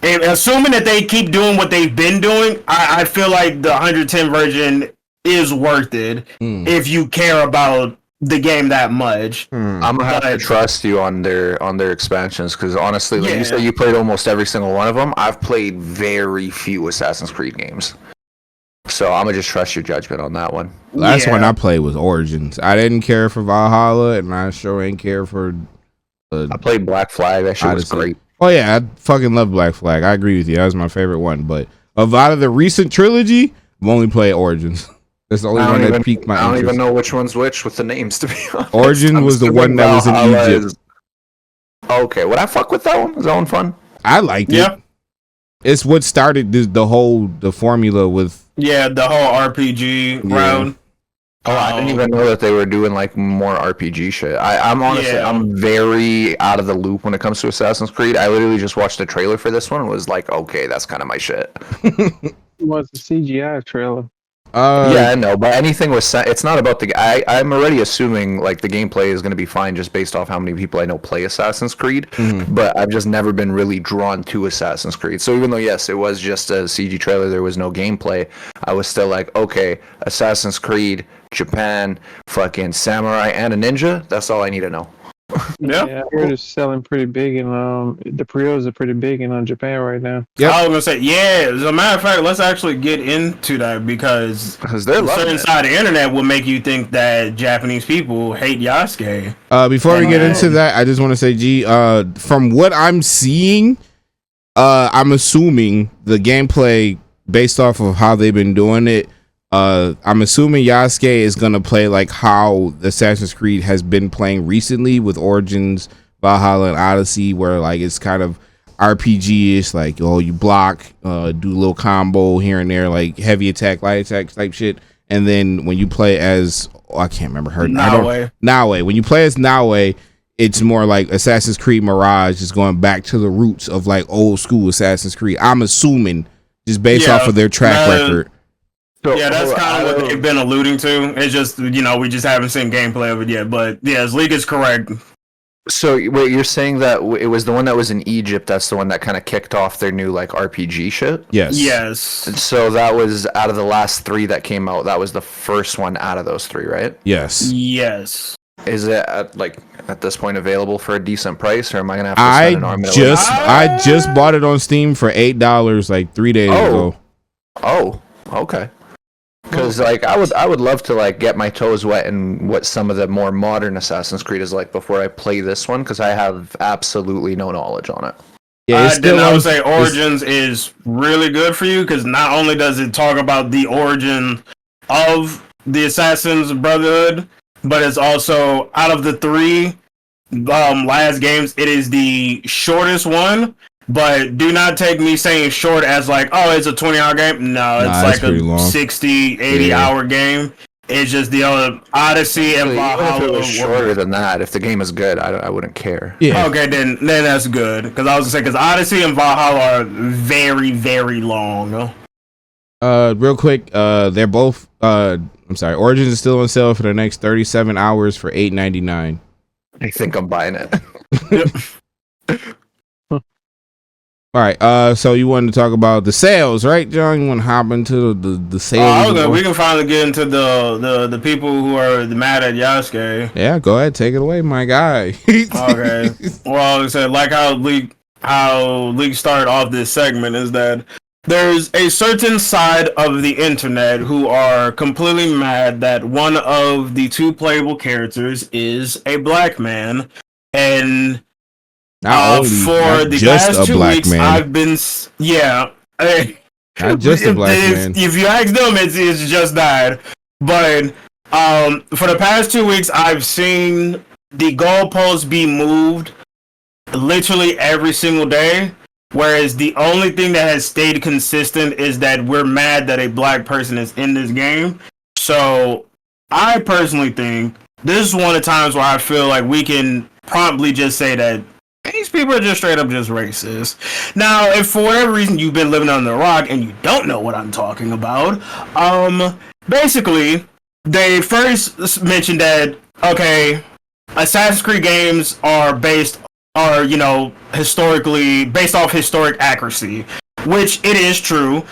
And assuming that they keep doing what they've been doing, I feel like the 110 version is worth it if you care about the game that much. I'm gonna have to trust you on their expansions, because honestly, like you said, you played almost every single one of them. I've played very few Assassin's Creed games, so I'm gonna just trust your judgment on that one. Last one I played was Origins. I didn't care for Valhalla, and I sure ain't care for. I played Black Flag. That shit was great. Oh yeah, I fucking love Black Flag. I agree with you. That was my favorite one. But out of the recent trilogy, I've only played Origins. That's the only one that piqued my interest. I don't even know which one's which with the names, to be honest. Origin was the one that was in Egypt. Okay, would I fuck with that one? Was that one fun? I liked it. It's what started the formula with the whole RPG round. Oh, I didn't even know that they were doing like more RPG shit. I'm honestly I'm very out of the loop when it comes to Assassin's Creed. I literally just watched the trailer for this one and was like, okay, that's kind of my shit. It was a CGI trailer. Yeah, I know, but anything was it's not about the. I'm already assuming like the gameplay is going to be fine just based off how many people I know play Assassin's Creed. But I've just never been really drawn to Assassin's Creed. So even though yes, it was just a CG trailer, there was no gameplay. I was still like, okay, Assassin's Creed, Japan, fucking samurai, and a ninja. That's all I need to know. Yeah, I heard it's selling pretty big, and the pre-orders are pretty big in Japan right now. Yeah, I was gonna say, as a matter of fact, let's actually get into that because they're certain side of the internet will make you think that Japanese people hate Yasuke. Before we get into that, I just want to say, G, from what I'm seeing, I'm assuming the gameplay based off of how they've been doing it. I'm assuming Yasuke is gonna play like how Assassin's Creed has been playing recently with Origins, Valhalla, and Odyssey, where like it's kind of RPG-ish, like you block, do a little combo here and there, like heavy attack, light attack type shit. And then when you play as I can't remember her Naue. When you play as Naue, it's more like Assassin's Creed Mirage is going back to the roots of like old school Assassin's Creed. I'm assuming just based off of their track record. So, that's kind of what they've been alluding to. It's just, we just haven't seen gameplay of it yet. But, Zleek is correct. So, wait, you're saying that it was the one that was in Egypt, that's the one that kind of kicked off their new, like, RPG shit? Yes. So, that was, out of the last 3 that came out, that was the first one out of those 3, right? Yes. Is it, at this point available for a decent price, or am I going to have to spend an arm and a leg? I just bought it on Steam for $8, like, 3 days ago. Oh, okay. Because like I would love to like get my toes wet in what some of the more modern Assassin's Creed is like before I play this one, because I have absolutely no knowledge on it. Yeah, I would say Origins is really good for you because not only does it talk about the origin of the Assassin's Brotherhood, but it's also out of the 3 last games, it is the shortest one. But do not take me saying short as like, oh, it's a 20-hour game. No, it's like a 60, 80-hour game. It's just the Odyssey and Even if Valhalla. it was shorter than that, if the game is good, I wouldn't care. Yeah. Okay, then that's good. Because I was gonna say, because Odyssey and Valhalla are very, very long. Real quick, they're both. I'm sorry. Origins is still on sale for the next 37 hours for $8.99. I think I'm buying it. All right. So you wanted to talk about the sales, right, John? You want to hop into the sales? Okay, we can finally get into the people who are mad at Yasuke. Yeah, go ahead, take it away, my guy. Okay. Well, like I said, like how Leak started off this segment is that there's a certain side of the internet who are completely mad that one of the two playable characters is a black man, and for the past 2 weeks, man. I've been not just a black man. If you ask them, it's just that. But for the past 2 weeks, I've seen the goalposts be moved literally every single day. Whereas the only thing that has stayed consistent is that we're mad that a black person is in this game. So I personally think this is one of the times where I feel like we can promptly just say that these people are just straight up just racist. Now, if for whatever reason you've been living under a rock and you don't know what I'm talking about, basically, they first mentioned that, okay, Assassin's Creed games are historically based off historic accuracy, which it is true.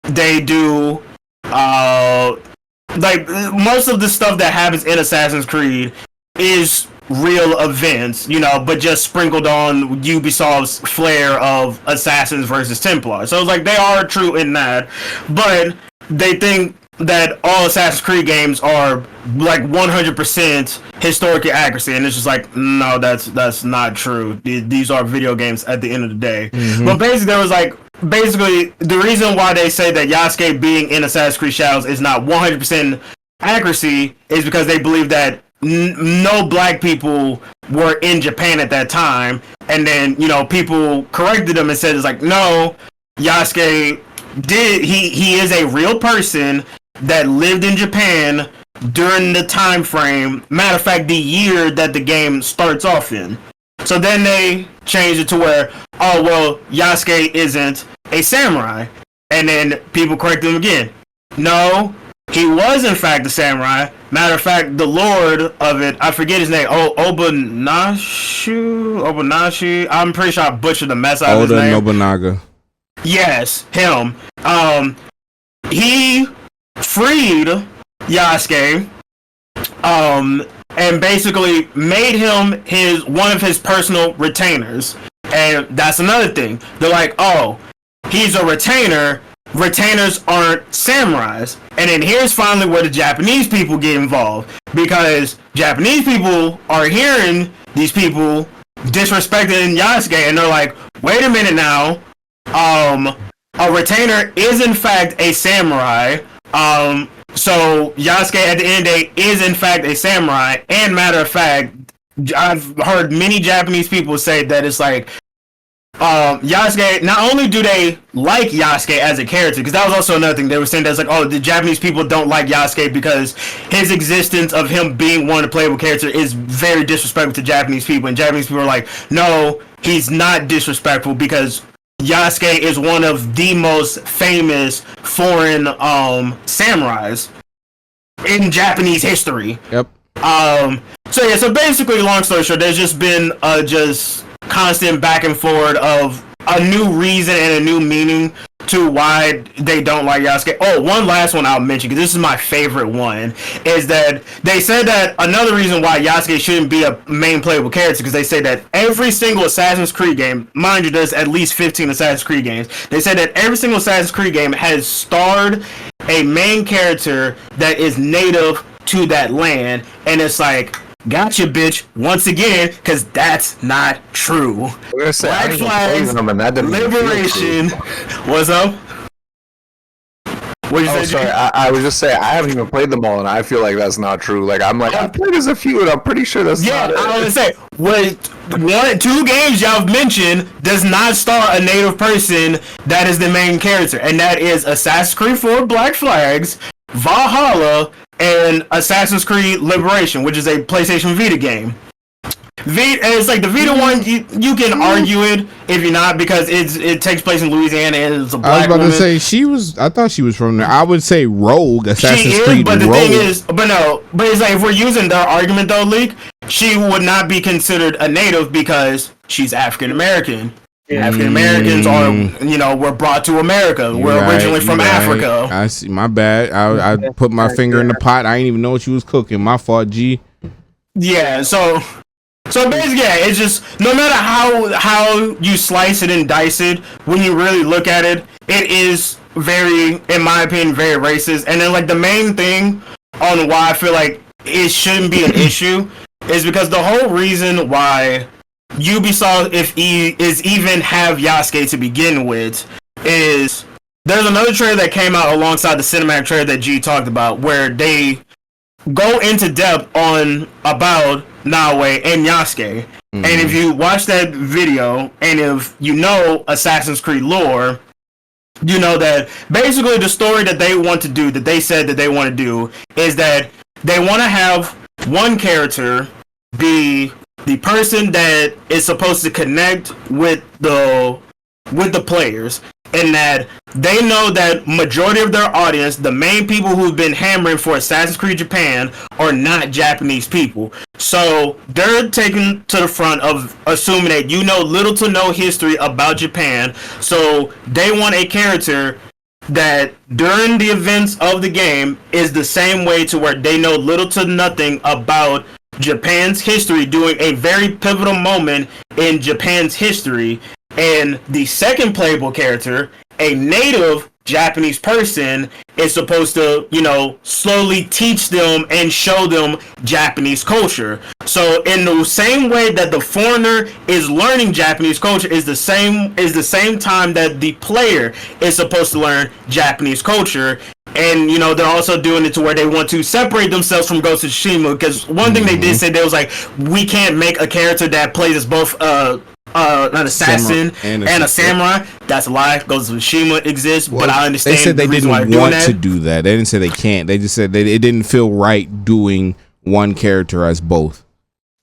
They do, like, most of the stuff that happens in Assassin's Creed is real events, but just sprinkled on Ubisoft's flair of Assassins versus Templars. So it's like they are true in that, but they think that all Assassin's Creed games are like 100% historic accuracy, and it's just like, no, that's not true. These are video games at the end of the day. Mm-hmm. But basically the reason why they say that Yasuke being in Assassin's Creed Shadows is not 100% accuracy is because they believe that no black people were in Japan at that time, and then people corrected them and said it's like, no, Yasuke he is a real person that lived in Japan during the time frame, matter of fact the year that the game starts off in. So then they changed it to where, oh well, Yasuke isn't a samurai, and then people corrected him again. No, he was in fact a samurai. Matter of fact, the lord of it, I forget his name. Obunashi. I'm pretty sure I butchered the mess out of his name. Oda Nobunaga. Yes, him. He freed Yasuke, and basically made him one of his personal retainers. And that's another thing. They're like, oh, he's a retainer. Retainers aren't samurais. And then here's finally where the Japanese people get involved, because Japanese people are hearing these people disrespecting Yasuke, and they're like, wait a minute now, a retainer is in fact a samurai. So Yasuke at the end of the day is in fact a samurai. And matter of fact, I've heard many Japanese people say that it's like, Yasuke, not only do they like Yasuke as a character, because that was also another thing they were saying, that's like, oh, the Japanese people don't like Yasuke because his existence of him being one of the playable characters is very disrespectful to Japanese people, and Japanese people are like, no, he's not disrespectful because Yasuke is one of the most famous foreign samurais in Japanese history. Yep. So basically, long story short, there's just been just constant back and forward of a new reason and a new meaning to why they don't like Yasuke. Oh, one last one I'll mention, because this is my favorite one, is that they said that another reason why Yasuke shouldn't be a main playable character, because they say that every single Assassin's Creed game, mind you, there's at least 15 Assassin's Creed games, they said that every single Assassin's Creed game has starred a main character that is native to that land, and it's like, gotcha, bitch, once again, because that's not true. Black flags, liberation. What's up? What you say? Sorry, I was just saying, I haven't even played them all, and I feel like that's not true. Like, I've played as a few, and I'm pretty sure that's not it. I was gonna say, 2 games y'all mentioned does not star a native person that is the main character, and that is Assassin's Creed 4 Black Flags, Valhalla and Assassin's Creed Liberation, which is a PlayStation Vita game. It's like the Vita one. You can argue it if you're not, because it takes place in Louisiana and it's a black I was about woman. to say I thought she was from there. I would say Rogue, Assassin's Creed but the Rogue. thing is, but it's like if we're using their argument though, Leak, she would not be considered a native because she's African American. African Americans are, were brought to America. We're originally from Africa. I see. My bad. I put my finger in the pot. I didn't even know what she was cooking. My fault, G. Yeah. So basically, it's just no matter how you slice it and dice it, when you really look at it, it is very, in my opinion, very racist. And then like the main thing on why I feel like it shouldn't be an issue is because the whole reason why Ubisoft is even have Yasuke to begin with is there's another trailer that came out alongside the cinematic trailer that G talked about where they go into depth on about Naoe and Yasuke. And if you watch that video and if you know Assassin's Creed lore, you know that basically the story that they want to do, that they said that they want to do, is that they want to have one character be the person that is supposed to connect with the players, and that they know that majority of their audience, the main people who've been hammering for Assassin's Creed Japan, are not Japanese people. So they're taken to the front of assuming that you know little to no history about Japan. So they want a character that during the events of the game is the same way to where they know little to nothing about Japan's history during a very pivotal moment in Japan's history. And the second playable character, a native Japanese person, is supposed to, slowly teach them and show them Japanese culture. So in the same way that the foreigner is learning Japanese culture is the same time that the player is supposed to learn Japanese culture. And, they're also doing it to where they want to separate themselves from Ghost of Tsushima, because one thing they did say, they was like, we can't make a character that plays as both an assassin and a samurai. That's a lie. Ghost of Tsushima exists, but I understand. They said they didn't want to do that. They didn't say they can't. They just said it didn't feel right doing one character as both.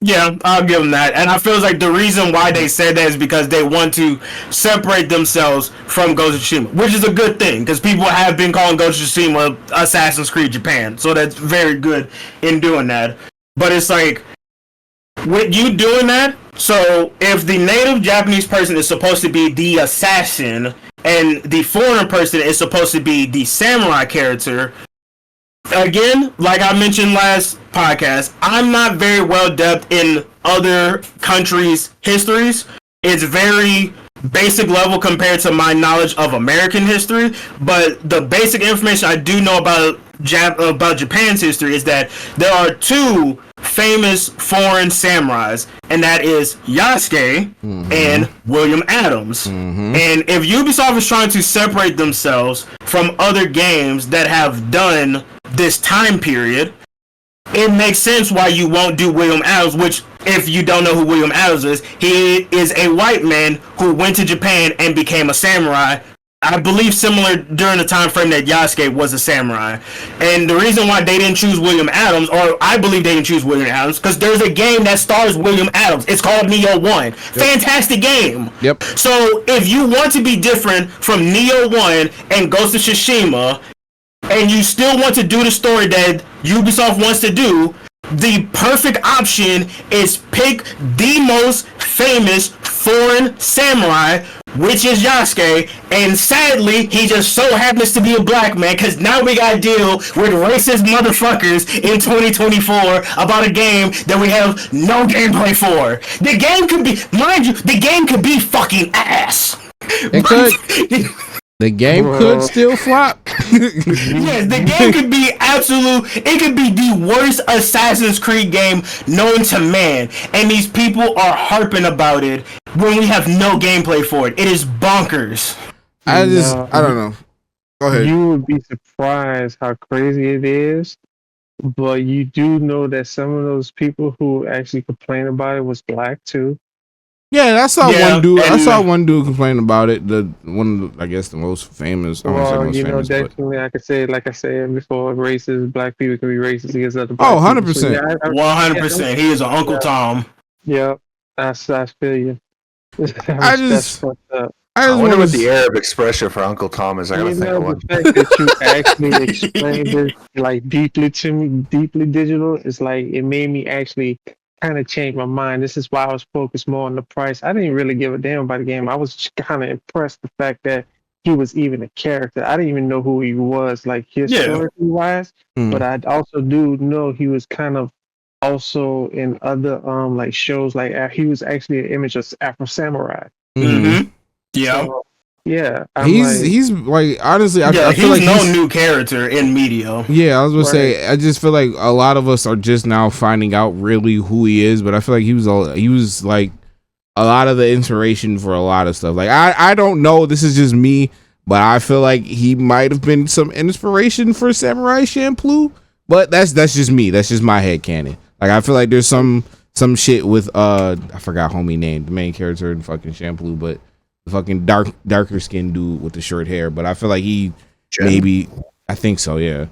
Yeah, I'll give them that. And I feel like the reason why they said that is because they want to separate themselves from Ghost of Tsushima, which is a good thing, because people have been calling Ghost of Tsushima Assassin's Creed Japan, so that's very good in doing that. But it's like, with you doing that, so if the native Japanese person is supposed to be the assassin and the foreign person is supposed to be the samurai character, again, like I mentioned last podcast, I'm not very well depth in other countries' histories. It's very basic level compared to my knowledge of American history, but the basic information I do know about Japan's history is that there are two famous foreign samurais, and that is Yasuke and William Adams. And if Ubisoft is trying to separate themselves from other games that have done this time period, it makes sense why you won't do William Adams, which, if you don't know who William Adams is, he is a white man who went to Japan and became a samurai, I believe similar during the time frame that Yasuke was a samurai. And the reason why they didn't choose William Adams, or I believe they didn't choose William Adams, because there's a game that stars William Adams. It's called Neo 1. Yep. Fantastic game. Yep. So if you want to be different from Neo 1 and Ghost of Tsushima, and you still want to do the story that Ubisoft wants to do, the perfect option is pick the most famous foreign samurai, which is Yasuke, and sadly, he just so happens to be a black man, because now we gotta deal with racist motherfuckers in 2024 about a game that we have no gameplay for. The game could be, mind you, the game could be fucking ass. It could. The game could still flop. Yes, the game could be it could be the worst Assassin's Creed game known to man, and these people are harping about it when we have no gameplay for it. It is bonkers. I don't know. Go ahead. You would be surprised how crazy it is, but you do know that some of those people who actually complain about it was black too. Yeah, I saw Yeah, one dude. I and- saw one dude complain about it. The one, of the, I guess, the most famous. I won't say Well, most you know, famous, but definitely, I could say, like I said before, racist black people can be racist against other oh, black people. So, 100%. yeah, 100%. He is an Uncle Tom. yeah, I feel you. I That's just, fucked up. I I just wonder want what the to. Arab expression for Uncle Tom is. I gotta You think know, of the one. fact that you actually explained this like deeply to me, deeply digital, is like it made me actually kind of change my mind. This is why I was focused more on the price. I didn't really give a damn about the game. I was kind of impressed the fact that he was even a character. I didn't even know who he was, like historically wise, but I also do know he was kind of also in other like shows. Like he was actually an image of Afro Samurai. Mm-hmm. Yeah. So, yeah, I'm He's like honestly, I Yeah, feel he's like no new character in media. Yeah, I was gonna Right. say. I just feel like a lot of us are just now finding out really who he is. But I feel like he was like a lot of the inspiration for a lot of stuff. Like I don't know. This is just me, but I feel like he might have been some inspiration for Samurai Champloo. But that's just me. That's just my headcanon. Like I feel like there's some shit with I forgot homie name, the main character in fucking Champloo, but the fucking darker skinned dude with the short hair. But I feel like he maybe, I think so, yeah.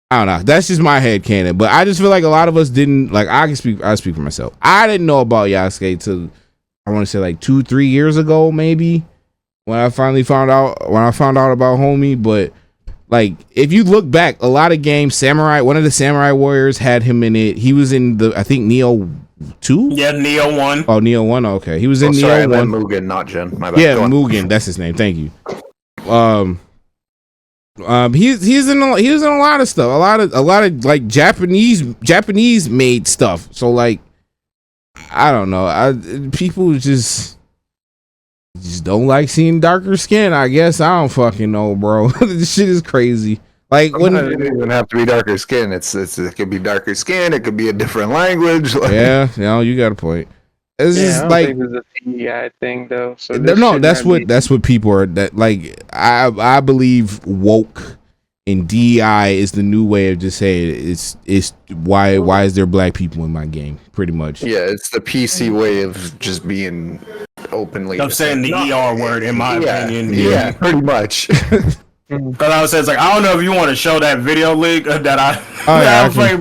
I don't know. That's just my headcanon. But I just feel like a lot of us didn't, like, I speak for myself. I didn't know about Yasuke till I want to say like 2-3 years ago, maybe, when I finally found out about homie. But like, if you look back, a lot of games, one of the Samurai Warriors had him in it. He was in the, I think, Neo 2? Yeah, Neo 1. Oh, Neo 1, okay. He was in Sorry, I Neo meant 1. Mugen, not Jin. My bad. Yeah, Go on. Mugen, that's his name. Thank you. He's in a lot of stuff. A lot of like Japanese made stuff. So like, I don't know. People just don't like seeing darker skin. I guess I don't fucking know, bro. This shit is crazy. Like when Sometimes it doesn't even have to be darker skin. It could be darker skin. It could be a different language. Like, yeah, you got a point. It's I just don't like think it's a PEI thing though. So no, that's what people are. That like I believe woke and DEI is the new way of just saying it's why is there black people in my game? Pretty much. yeah, it's the PC way of just being openly. I'm saying the ER word, in my opinion. Yeah, pretty much. Because I was saying, it's like, I don't know if you want to show that video link that I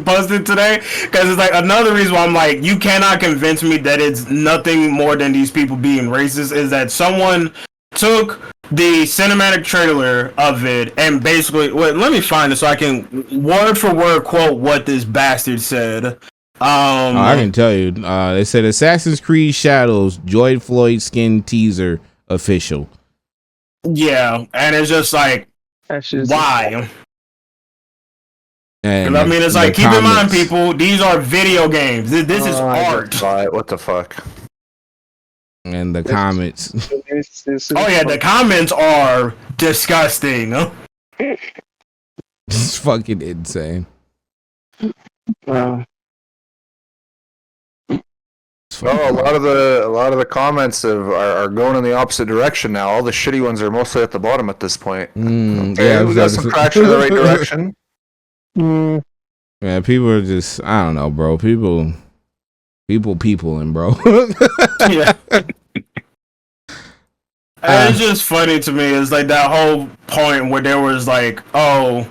posted today. Because it's like another reason why I'm like, you cannot convince me that it's nothing more than these people being racist. Is that someone took the cinematic trailer of it and basically, let me find it so I can word for word quote what this bastard said. I can tell you. They said Assassin's Creed Shadows George Floyd skin teaser official. Yeah, and it's just like, why? And I mean, it's like, keep in mind, people, these are video games. This is art. What the fuck? And the comments. Oh yeah, the comments are disgusting. It's fucking insane. Oh, a lot of the comments are going in the opposite direction now. All the shitty ones are mostly at the bottom at this point. Yeah, we got some traction in the right direction. Yeah, people are just, I don't know, bro. People, and bro. Yeah. It's just funny to me. It's like that whole point where there was like, oh,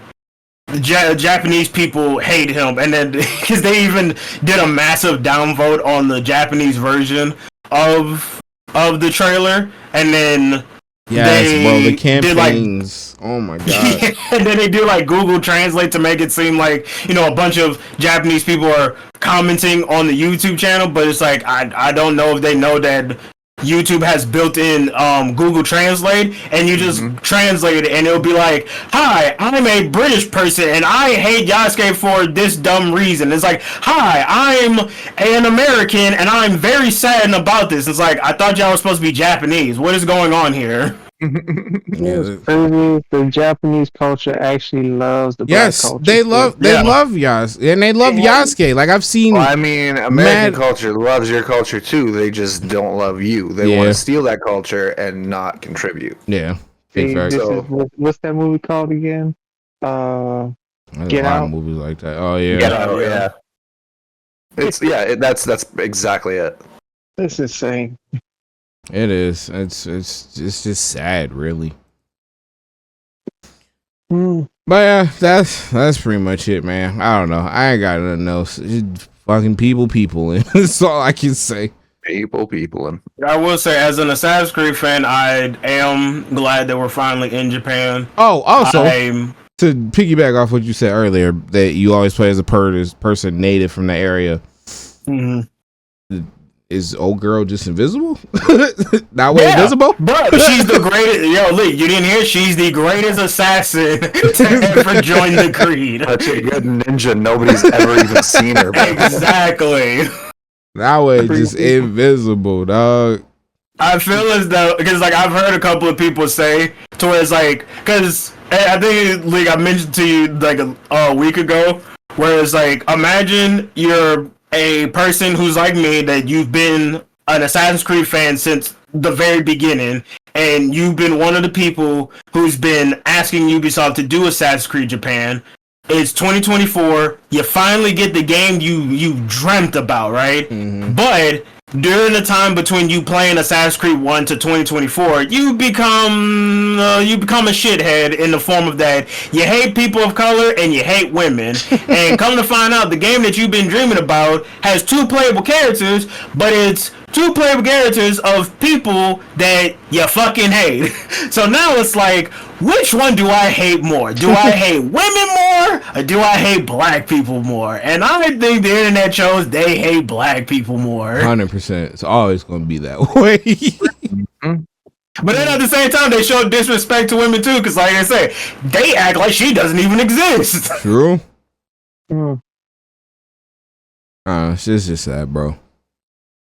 Japanese people hate him, and then because they even did a massive downvote on the Japanese version of the trailer, and then bro, the campaigns. Oh my god! and then they do like Google Translate to make it seem like, you know, a bunch of Japanese people are commenting on the YouTube channel, but it's like I don't know if they know that YouTube has built-in Google Translate, and you just translate it, and it'll be like, "Hi, I'm a British person, and I hate Yasuke for this dumb reason." It's like, "Hi, I'm an American, and I'm very sad about this." It's like, I thought y'all were supposed to be Japanese. What is going on here? The Japanese culture actually loves the black culture. They love Yasuke, and they love Yasuke. Like I've seen. Well, I mean, American culture loves your culture too. They just don't love you. They want to steal that culture and not contribute. Yeah. What's that movie called again? Get Out. Movies like that. Oh yeah. Get Out. Yeah. It's that's exactly it. That's insane. It is. It's just sad, really. Mm. But yeah, that's pretty much it, man. I don't know. I ain't got nothing else. Just fucking people, and that's all I can say. People, and I will say, as an Assassin's Creed fan, I am glad that we're finally in Japan. Oh, also, to piggyback off what you said earlier, that you always play as a person native from the area. Mm-hmm. Is old girl just invisible? That way invisible? Bro, she's the greatest. Yo, Lee, you didn't hear? She's the greatest assassin to ever join the Creed. Such a good ninja. Nobody's ever even seen her. Exactly. That way just invisible, dog. I feel as though, because like I've heard a couple of people say to where it's like, because I think like I mentioned to you like a week ago, where it's like, imagine you're a person who's like me, that you've been an Assassin's Creed fan since the very beginning, and you've been one of the people who's been asking Ubisoft to do Assassin's Creed Japan. It's 2024. You finally get the game you dreamt about, right? Mm-hmm. But during the time between you playing Assassin's Creed 1 to 2024, you become a shithead in the form of that you hate people of color and you hate women. And come to find out, the game that you've been dreaming about has 2 playable characters, but it's 2 playable characters of people that you fucking hate. So now it's like, which one do I hate more? Do I hate women more, or do I hate black people more? And I think the internet shows they hate black people more. 100%. It's always going to be that way. But then at the same time, they show disrespect to women too, because like I say, they act like she doesn't even exist. True. Mm. It's just sad, bro.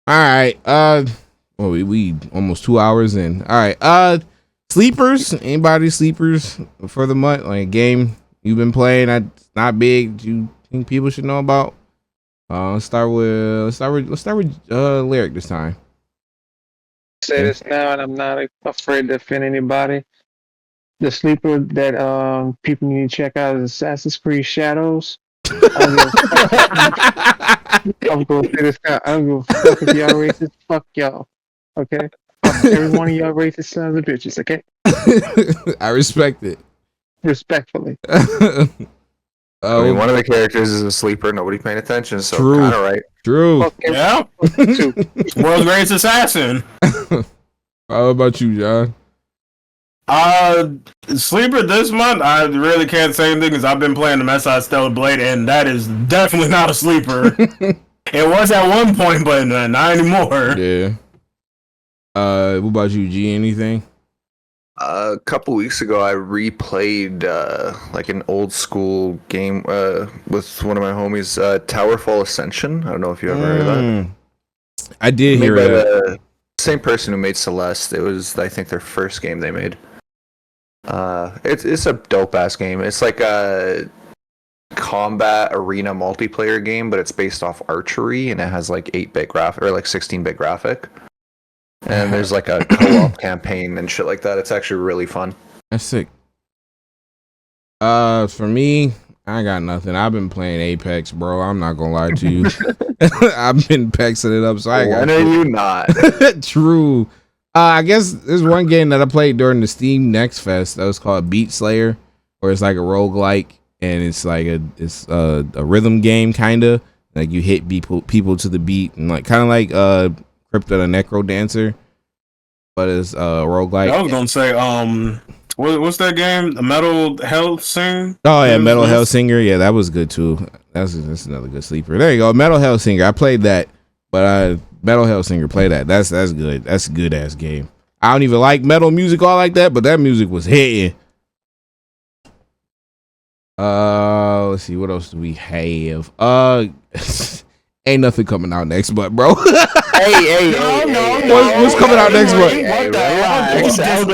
All right. Well, we almost 2 hours in. All right. Sleepers. Anybody sleepers for the month? Like a game you've been playing that's not big, you think people should know about? Let's start with Lyric this time. Say this now, and I'm not afraid to offend anybody. The sleeper that people need to check out is Assassin's Creed Shadows. I'm gonna say this now. I don't give a fuck if y'all racist. Fuck y'all. Okay? Fuck every one of y'all racist sons of bitches, okay? I respect it. Respectfully. I mean, one of the characters is a sleeper. Nobody paying attention, so True. kind of right. True. Fuck Yeah. too. World's greatest assassin. How about you, John? Sleeper this month, I really can't say anything because I've been playing the Messiah Stellar Blade, and that is definitely not a sleeper. It was at one point, but not anymore. Yeah. What about you, G? Anything? A couple weeks ago, I replayed like an old school game with one of my homies, Towerfall Ascension. I don't know if you ever heard of that. I did hear Made by that. the same person who made Celeste. It was, I think, their first game they made. It's a dope ass game. It's like a combat arena multiplayer game, but it's based off archery, and it has like 8-bit graphic or like 16-bit graphic. And there's like a co-op campaign and shit like that. It's actually really fun. That's sick. For me, I got nothing. I've been playing Apex, bro. I'm not gonna lie to you. I've been pexing it up. So I got. When are you not? True. I guess there's one game that I played during the Steam Next Fest that was called Beat Slayer, where it's like a roguelike and it's like a rhythm game kinda. Like you hit people to the beat and like kinda like Crypto the Necro Dancer. But it's roguelike. I was gonna say, what's that game? The Metal Hellsinger? Oh yeah, Metal Hellsinger. Yeah, that was good too. That's another good sleeper. There you go, Metal Hellsinger. I played that, but Metal Hellsinger, play that. That's good. That's a good ass game. I don't even like metal music all like that, but that music was hitting. Let's see, what else do we have? Ain't nothing coming out next month, bro. Hey, What's coming out next month?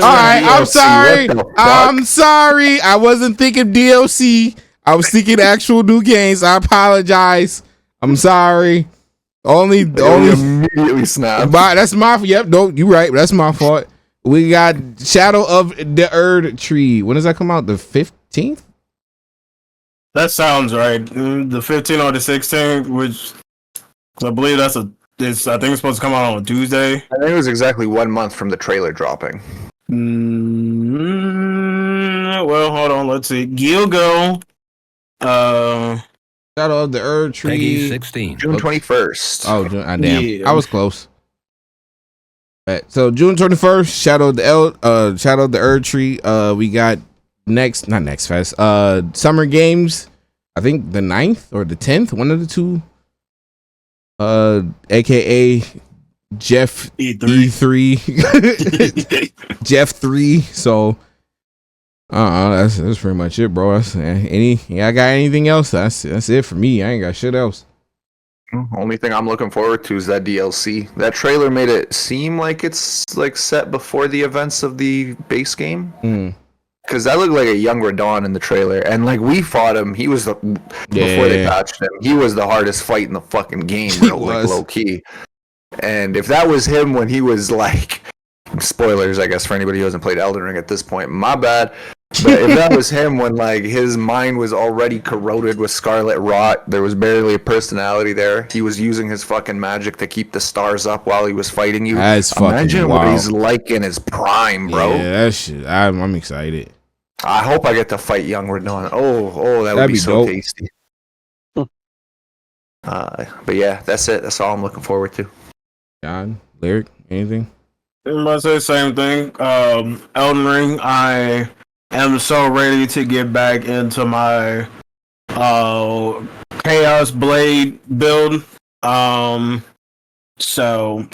All right, I'm sorry. I wasn't thinking DLC. I was thinking actual new games. I apologize. I'm sorry. Only immediately snap. That's my you're right. That's my fault. We got Shadow of the Erd Tree. When does that come out? The 15th? That sounds right. The 15th or the 16th, which I believe that's a I think it's supposed to come out on Tuesday. I think it was exactly 1 month from the trailer dropping. Well, hold on. Let's see. Gilgo. Shout out the Erd Tree. Peggy 16. June 21st. Oh, damn. Yeah. I was close. Right, so June 21st, shout out the Erd Tree. We got not next fest. Summer Games. I think the 9th or the 10th, one of the two. AKA Jeff E3. Jeff 3. So that's pretty much it, bro. I got anything else? That's it for me. I ain't got shit else. Only thing I'm looking forward to is that DLC. That trailer made it seem like it's like set before the events of the base game. Because that looked like a young Radon in the trailer, and like we fought him. He was before they patched him. He was the hardest fight in the fucking game, like low key. And if that was him when he was like, spoilers, I guess for anybody who hasn't played Elden Ring at this point, my bad. But if that was him when like his mind was already corroded with scarlet rot, there was barely a personality there. He was using his fucking magic to keep the stars up while he was fighting you. That's fucking Imagine wild. what he's like in his prime, bro. Yeah, that shit. I'm excited. I hope I get to fight young Radon. Oh, that would That'd be so dope. tasty. But yeah, that's it. That's all I'm looking forward to. John, Lyric, anything? I'm about to say the same thing. Elden Ring, I am so ready to get back into my Chaos Blade build. So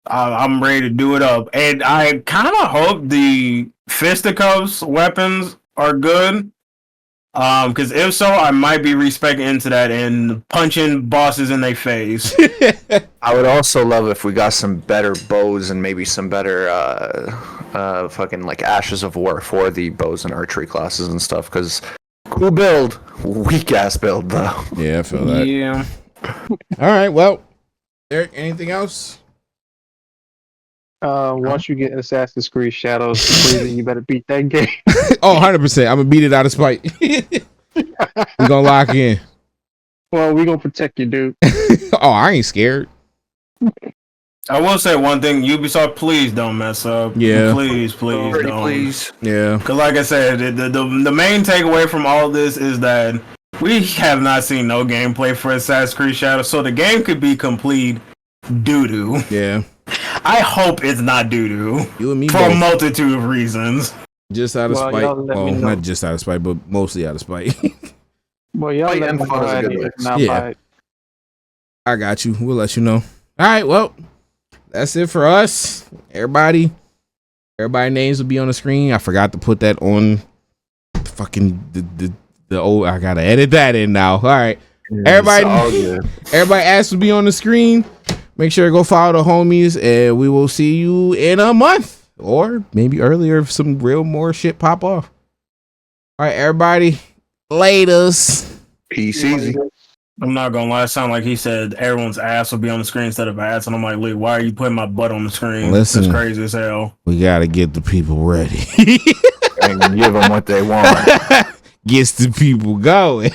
I'm ready to do it up. And I kind of hope the fisticuffs weapons are good. Because if so, I might be respecting into that and punching bosses in their face. I would also love if we got some better bows and maybe some better fucking like Ashes of War for the bows and archery classes and stuff. Because cool build, weak ass build though. Yeah, I feel that. Yeah. All right, well, Eric, anything else? Once you get Assassin's Creed Shadows, Breezy, you better beat that game. Oh, 100%. I'm gonna beat it out of spite. We're gonna lock in. Well, we gonna protect you, dude. Oh, I ain't scared. I will say one thing, Ubisoft, please don't mess up. Yeah. Please don't. Please. Yeah. Because like I said, the main takeaway from all this is that we have not seen no gameplay for Assassin's Creed Shadows, so the game could be complete doo-doo. Yeah. I hope it's not doo-doo. You and me For both. a multitude of reasons. Just out of Well, spite. y'all let me Well, know. not just out of spite, but mostly out of spite. Well, y'all Fight let and me fun know is a how good it is, mix. and I'll Yeah. buy it. I got you. We'll let you know. All right, well, that's it for us. Everybody names will be on the screen. I forgot to put that on fucking the old. I gotta edit that in now. All right. Everybody asked to be on the screen. Make sure to go follow the homies, and we will see you in a month or maybe earlier if some real more shit pop off. All right, everybody, laters. Peace easy. I'm not gonna lie, it sound like he said everyone's ass will be on the screen instead of ass, and I'm like, Lee, why are you putting my butt on the screen? Listen. It's crazy as hell. We gotta get the people ready. And give them what they want. Gets the people going.